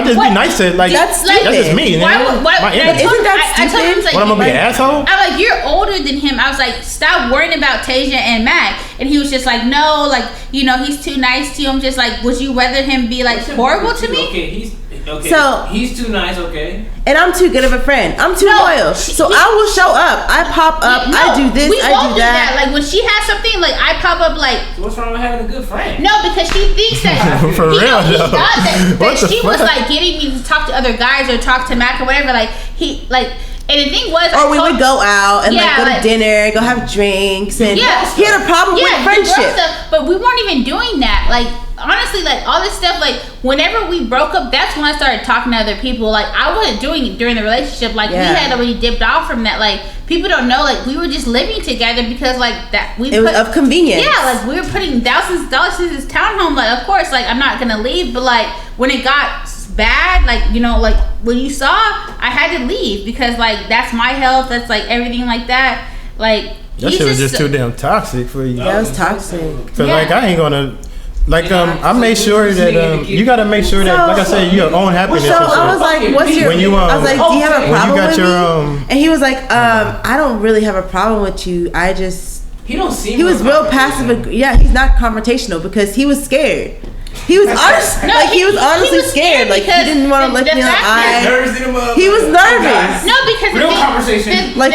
just be nice to like. That's That's just stupid. me. Why? nigga. Why? My and I energy. told Isn't him- that I told him, stupid? like, What, I'm gonna be an asshole? I'm like, you're older than him. I was like, stop worrying about Tasia and Mac. And he was just like, no, like, he's too nice to you. I'm just like, would you rather him be like horrible to me? Okay, So- he's too nice. Okay. And I'm too good of a friend. I'm too No, loyal. So I will show up. I pop up. No, I do this. we I both do that. Like when she has something, like I pop up, like So what's wrong with having a good friend? no, because she thinks that For he real, he though. thought that What the she was fuck? like getting me to talk to other guys or talk to Mac or whatever. Like he like, and the thing was, Or we would go out and Yeah, like go like- to dinner, go have drinks, and Yeah. he had a problem with we broke friendship. stuff, but we weren't even doing that. Like honestly, like all this stuff, like whenever we broke up, that's when I started talking to other people. Like I wasn't doing it during the relationship. Like Yeah. we had already dipped off from that. Like people don't know, like we were just living together because like that we It was of convenience. Yeah, like we were putting thousands of dollars into this townhome. Like of course, like I'm not gonna leave, but like when it got bad, like like when you saw, I had to leave because like that's my health. That's like everything like that. Like That he's shit was just too damn toxic for you. That was toxic. Cause Yeah. like I ain't gonna. Like Yeah, I made sure that you gotta make sure that, like I said, your own happiness. So and shit. I was like, "What's your?" When you, I was like, "Do you have a when you problem got with your, me?" And he was like, "I don't really have a problem with you. I just." He don't seem. He was real passive. Yeah, he's not confrontational because he was scared. He was honest. No, like he was honestly was scared. Like he because didn't want to the look me in the fact that- eye. Nerves in him up. He was nervous. No, because Real the thing, conversation. Like-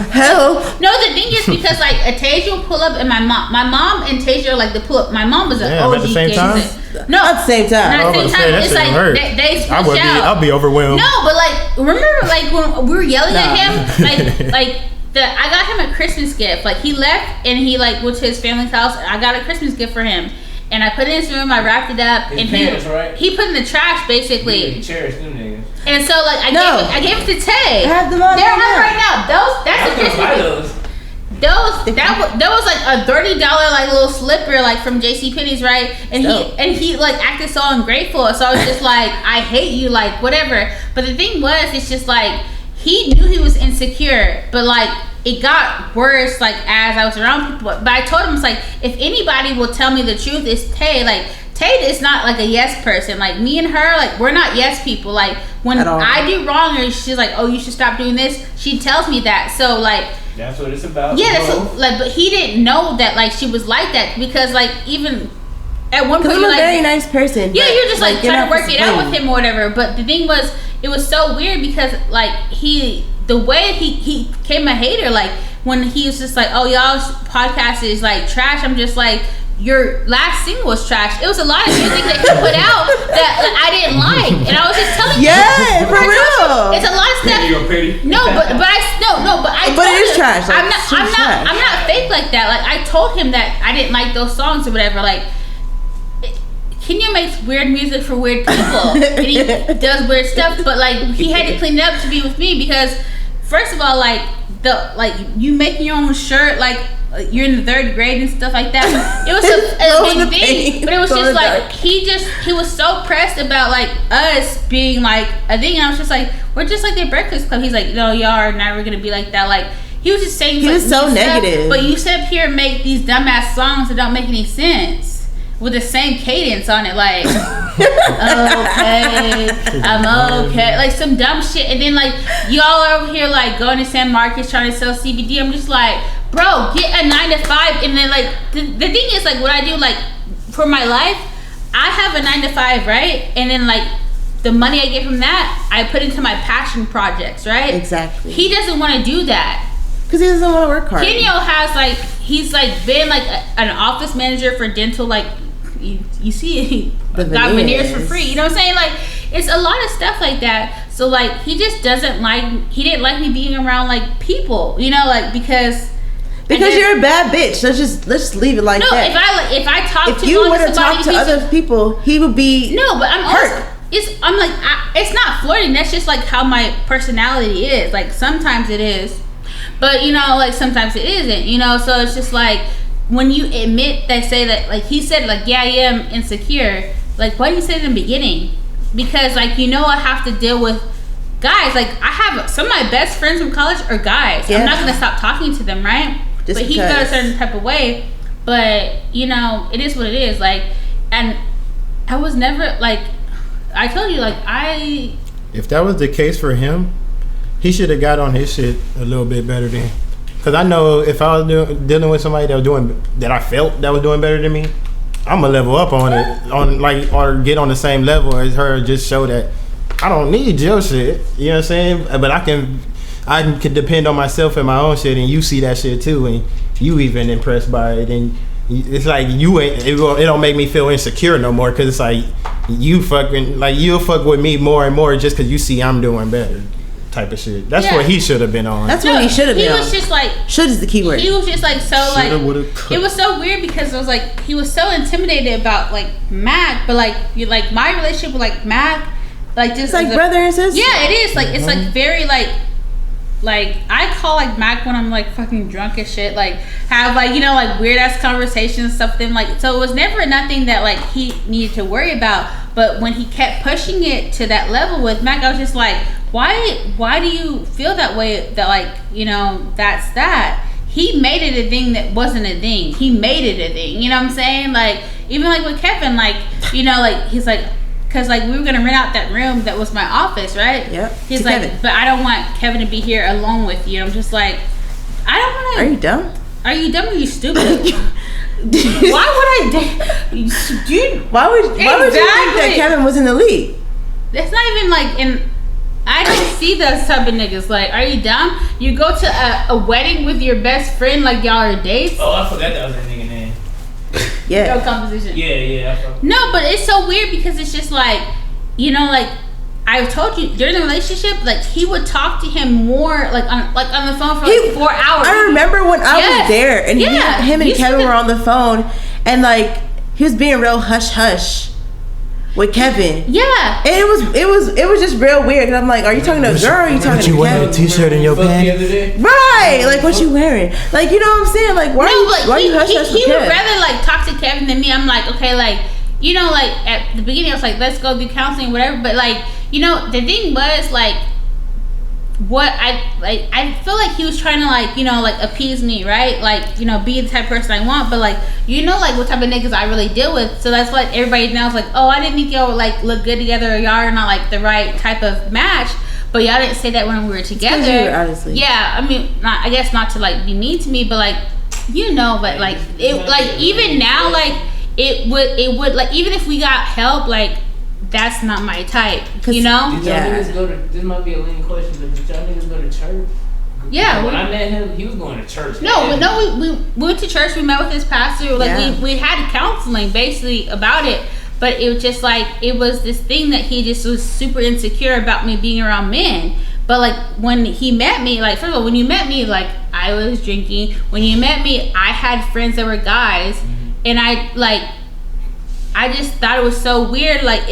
Hell, no, the thing is because like Tasia will pull up and my mom and Tasia are like the pull up. My mom was an Damn, OG at the same time? gangster. No, not at the same time. not I at the was same gonna say, time. that It's shit like hurt. they I would switch be, out. I'll be overwhelmed. No, but like remember like when we were yelling at Nah. him, like I got him a Christmas gift. Like he left and he like went to his family's house. I got a Christmas gift for him. And I put it in his room, I wrapped it up, His and parents, right? he put it in the trash basically. He cherished them niggas. And so like I gave it to Tay. I have them on They're right on now. right now. That's I a was gonna buy Christmas gift. those. That was like a $30 like little slipper like from JCPenney's, right? And Dope. he like acted so ungrateful. So I was just like, I hate you, like whatever. But the thing was, it's just like he knew he was insecure, but like it got worse like as I was around people. But I told him it's like if anybody will tell me the truth, it's Tay. Like Tay is not like a yes person. Like me and her, like we're not yes people. Like when At all. I do wrong or she's like, oh, you should stop doing this, she tells me that. So like That's what it's about. yeah, that's bro. what, like, but he didn't know that like she was like that because like even at one Because point I'm you're a very like, nice person. yeah, but, you're just like you're trying to not work it out with disappointed. him or whatever. But the thing was, it was so weird because like the way he became a hater. Like when he was just like, oh y'all's podcast is like trash. I'm just like, your last single was trash. It was a lot of music that he put out that like, I didn't like, and I was just telling Yeah, for real. it's a lot of stuff. You're petty. No, but I. But it told is him- trash, like, I'm not fake like that. Like I told him that I didn't like those songs or whatever. Like Kenya makes weird music for weird people. And he does weird stuff, but like he had to clean it up to be with me because, first of all, like you making your own shirt, like you're in the 3rd grade and stuff like that. It was a big thing, but it was just like he was so pressed about like us being like a thing, and I was just like, we're just like the Breakfast Club. He's like, no, y'all are never gonna be like that. Like he was just saying, he was so negative. But you sit up here and make these dumbass songs that don't make any sense with the same cadence on it, like okay, I'm okay, like some dumb shit, and then like y'all are over here like going to San Marcos trying to sell CBD. I'm just like, bro, get a 9 to 5, and then like the thing is like what I do like for my life, I have a 9 to 5, right, and then like the money I get from that I put into my passion projects, right? Exactly. He doesn't want to do that because he doesn't want to work hard. Kenyo has like he's like been like an office manager for dental, like you see got veneers for free, you know what I'm saying? Like it's a lot of stuff like that. So like he just didn't like me being around like people, you know, like because you're a bad bitch. Let's just leave it like that. No, if I talk if you want to talk to other people, he would be but I'm hurt. I'm like it's not flirting. That's just like how my personality is. Like sometimes it is, but you know, like sometimes it isn't. You know, so it's just like when you admit that, say that, like he said, like yeah, I am insecure. Like why do you say it in the beginning? Because like you know I have to deal with guys. Like I have some of my best friends from college are guys. Yeah. I'm not gonna stop talking to them, right? Just but he felt a certain type of way. But you know, it is what it is. Like, and I was never like. I told you, like, if that was the case for him, he should have got on his shit a little bit better then. Because I know if I was dealing with somebody that I felt that was doing better than me, I'm gonna level up on it, or get on the same level as her. Just show that I don't need your shit. You know what I'm saying? But I can depend on myself and my own shit, and you see that shit too, and you even impressed by it, and it's like it don't make me feel insecure no more, because it's like you'll fuck with me more and more just because you see I'm doing better type of shit. That's what he should have been on. That's what he should have been on. He was just like, should is the key word. He was just like so it was so weird because it was like he was so intimidated about like Mac, but like my relationship with like Mac, like just it's like brother and sister. Yeah, it is. Like it's like very like I call like Mac when I'm like fucking drunk as shit, like have like, you know, like weird ass conversations and stuff. Then like, so it was never nothing that like he needed to worry about. But when he kept pushing it to that level with Mac, I was just like, why do you feel that way? That like, you know, that's that. He made it a thing that wasn't a thing. He made it a thing. You know what I'm saying? Like even like with Kevin, like, you know, like he's like, because like we were gonna rent out that room that was my office, right? Yep. He's like, Kevin. But I don't want Kevin to be here alone with you. I'm just like, I don't want to. Are you dumb? Are you dumb or are you stupid? Why would I? Dude, why would you think that Kevin was in the league? That's not even like I don't see those type of niggas. Like, are you dumb? You go to a wedding with your best friend, like y'all are dates. Oh, I forgot that was that nigga name. Yeah. No composition. Yeah. No, but it's so weird because it's just like, you know, like I told you during the relationship, like he would talk to him more, like on the phone for like 4 hours. I remember when I was there, and him and Kevin were on the phone, and like he was being real hush hush with Kevin. Yeah, and it was just real weird. And I'm like, are you talking to a girl? Or are you talking to Kevin? You wearing a t-shirt in your pants? Right? Like what you wearing? Like you know what I'm saying? Like why are you hush hush with He Kevin? would rather like talk to Kevin than me. I'm like, okay, like, you know, like at the beginning I was like, let's go do counseling, whatever. But like, you know, the thing was like, what I feel like he was trying to like, you know, like appease me, right? Like, you know, be the type of person I want, but like, you know, like what type of niggas I really deal with. So that's what everybody now is like, oh, I didn't think y'all would like look good together, or y'all are not like the right type of match. But y'all didn't say that when we were together. Honestly. Yeah, I mean, I guess not to like be mean to me, but like, you know, but like it, like even now, like it would like even if we got help, like that's not my type, you know. Did y'all niggas go to? This might be a lean question, but did y'all niggas go to church? Yeah, when I met him, he was going to church. No, we went to church. We met with his pastor. Like we had counseling basically about it. But it was just like, it was this thing that he just was super insecure about me being around men. But like when he met me, like first of all, when you met me, like I was drinking. When you met me, I had friends that were guys, and I like I just thought it was so weird. Like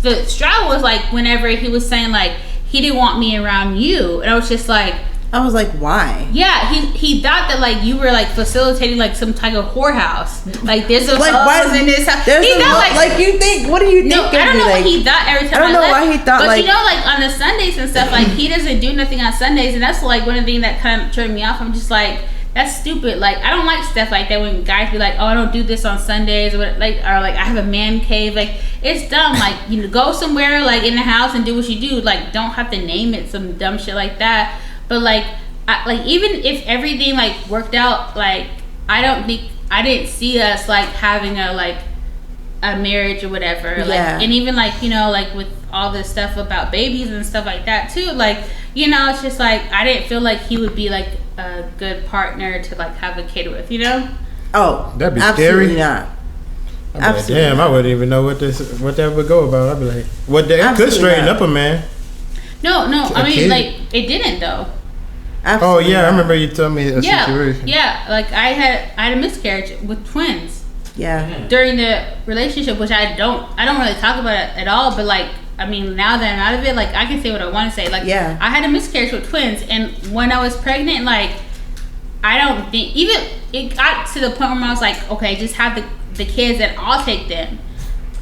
the straw was like whenever he was saying like he didn't want me around you, and I was just like. I was like, why? Yeah, he thought that like you were like facilitating like some type of whorehouse. Like there's a like hoes in this house. He thought like you think. What do you think? No, I don't know what he thought every time. I don't know why he thought but like. You know, like on the Sundays and stuff, like he doesn't do nothing on Sundays, and that's like one of the things that kind of turned me off. I'm just like, that's stupid. Like I don't like stuff like that when guys be like, oh, I don't do this on Sundays, or like I have a man cave. Like it's dumb. Like go somewhere like in the house and do what you do. Like don't have to name it some dumb shit like that. But like even if everything like worked out, like I didn't see us like having a marriage or whatever. Yeah. Like, and even like like with all this stuff about babies and stuff like that too. Like it's just like I didn't feel like he would be like a good partner to like have a kid with. Oh, that'd be absolutely scary. Not. I'd be like, damn, I wouldn't even know what that would go about. I'd be like, what that could straighten up a man. No, I mean like it didn't though. Absolutely oh yeah, not. I remember you told me a situation. Yeah, like I had a miscarriage with twins. Yeah. During the relationship, which I don't really talk about it at all, but like I mean now that I'm out of it, like I can say what I want to say. Like yeah. I had a miscarriage with twins, and when I was pregnant, like I don't think even it got to the point where I was like, okay, just have the kids and I'll take them.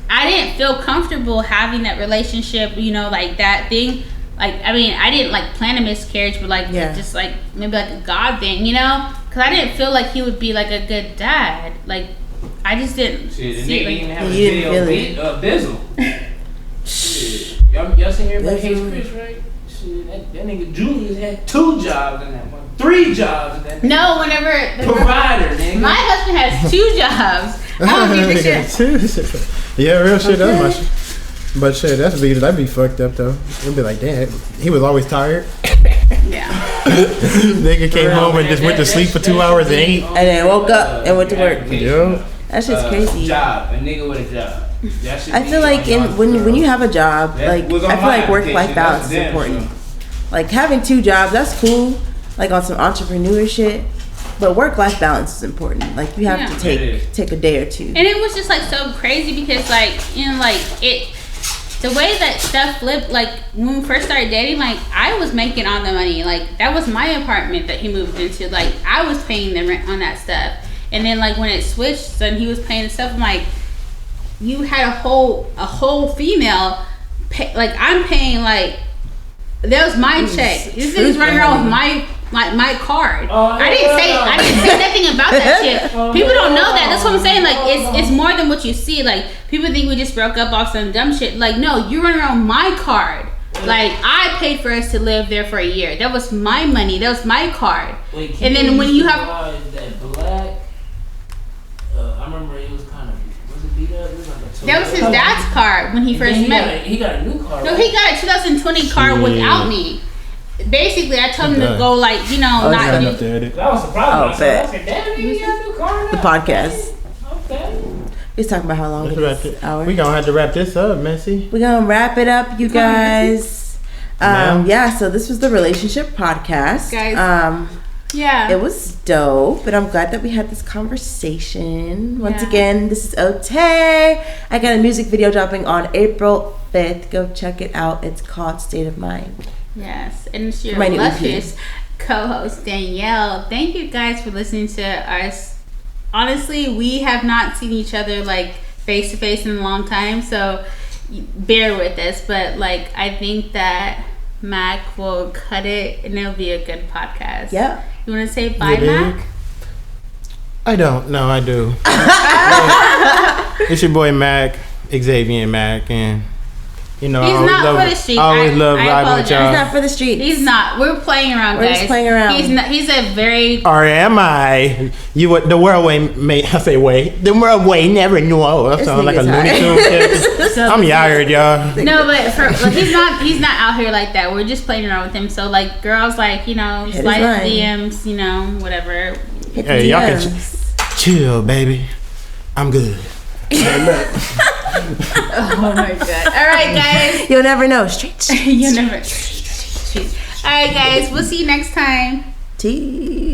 I didn't feel comfortable having that relationship, like that thing. Like, I mean, I didn't like plan a miscarriage, but like just like maybe like a God thing, because I didn't feel like he would be like a good dad. Like, I just didn't. Shit, the see nigga like, even have a video Bizzle. Shit, y'all seen everybody hates Chris, right? Shit, that nigga Julius had 2 jobs in that one, 3 jobs in that. No, whenever provider, nigga. My husband has 2 jobs. I don't give a shit. Yeah, real shit. That's my shit. But shit, that'd be fucked up though. It'd be like, damn, he was always tired. Yeah. Nigga came home and just went to sleep for 2 hours and ate. And then woke up and went to work. Yeah. That shit's crazy. Job, a nigga with a job. I feel like when you have a job, like I feel like work-life balance is important. Like having 2 jobs, that's cool. Like on some entrepreneur shit. But work-life balance is important. Like you have to take a day or 2. And it was just like so crazy because like the way that stuff flipped, like when we first started dating, like I was making all the money. Like that was my apartment that he moved into. Like I was paying the rent on that stuff. And then like when it switched and he was paying the stuff, I'm like, you had a whole female like I'm paying like that was my check. This nigga's running around with my card. I didn't say nothing about that shit. People don't know that. That's what I'm saying. Like it's more than what you see. Like people think we just broke up off some dumb shit. Like no, you're running around my card. Like I paid for us to live there for a year. That was my money. That was my card. Wait, and then when you have that black, I remember it was kind of beat up. It was like that was his dad's car when he first met. He got a new car. No, he got a 2020 car without me. Basically, I told him to go not do. That was the problem. Oh, bet. I said, damn, you got a new car now. The podcast. Okay. We're talking about how long it is. Hour. We gonna have to wrap this up, Messy. We're gonna wrap it up, you guys. Yeah. So this was the relationship podcast, guys. Yeah. It was dope, but I'm glad that we had this conversation. Once again, this is Otay. I got a music video dropping on April 5th. Go check it out. It's called State of Mind. Yes, and it's your illustrious co-host Danielle. Thank you guys for listening to us. Honestly, we have not seen each other like face to face in a long time, so bear with us. But like, I think that Mac will cut it, and it'll be a good podcast. Yeah. You want to say bye, Mac? I don't. No, I do. It's your boy Mac, Xavier Mac, and. He's not for the street. I always love riding with y'all. He's not for the street. He's not. We're playing around, guys. We're just playing around. He's not. He's a very. Or am I? The world way. I say way. The world way never know. That sounds like a Looney Tunes. I'm tired, y'all. No, but he's not. He's not out here like that. We're just playing around with him. So like, girls like slide DMs, whatever. Hey, y'all can chill, baby. I'm good. Oh my god. Alright guys. You'll never know. Straight. You'll never. Alright guys, we'll see you next time. Tea.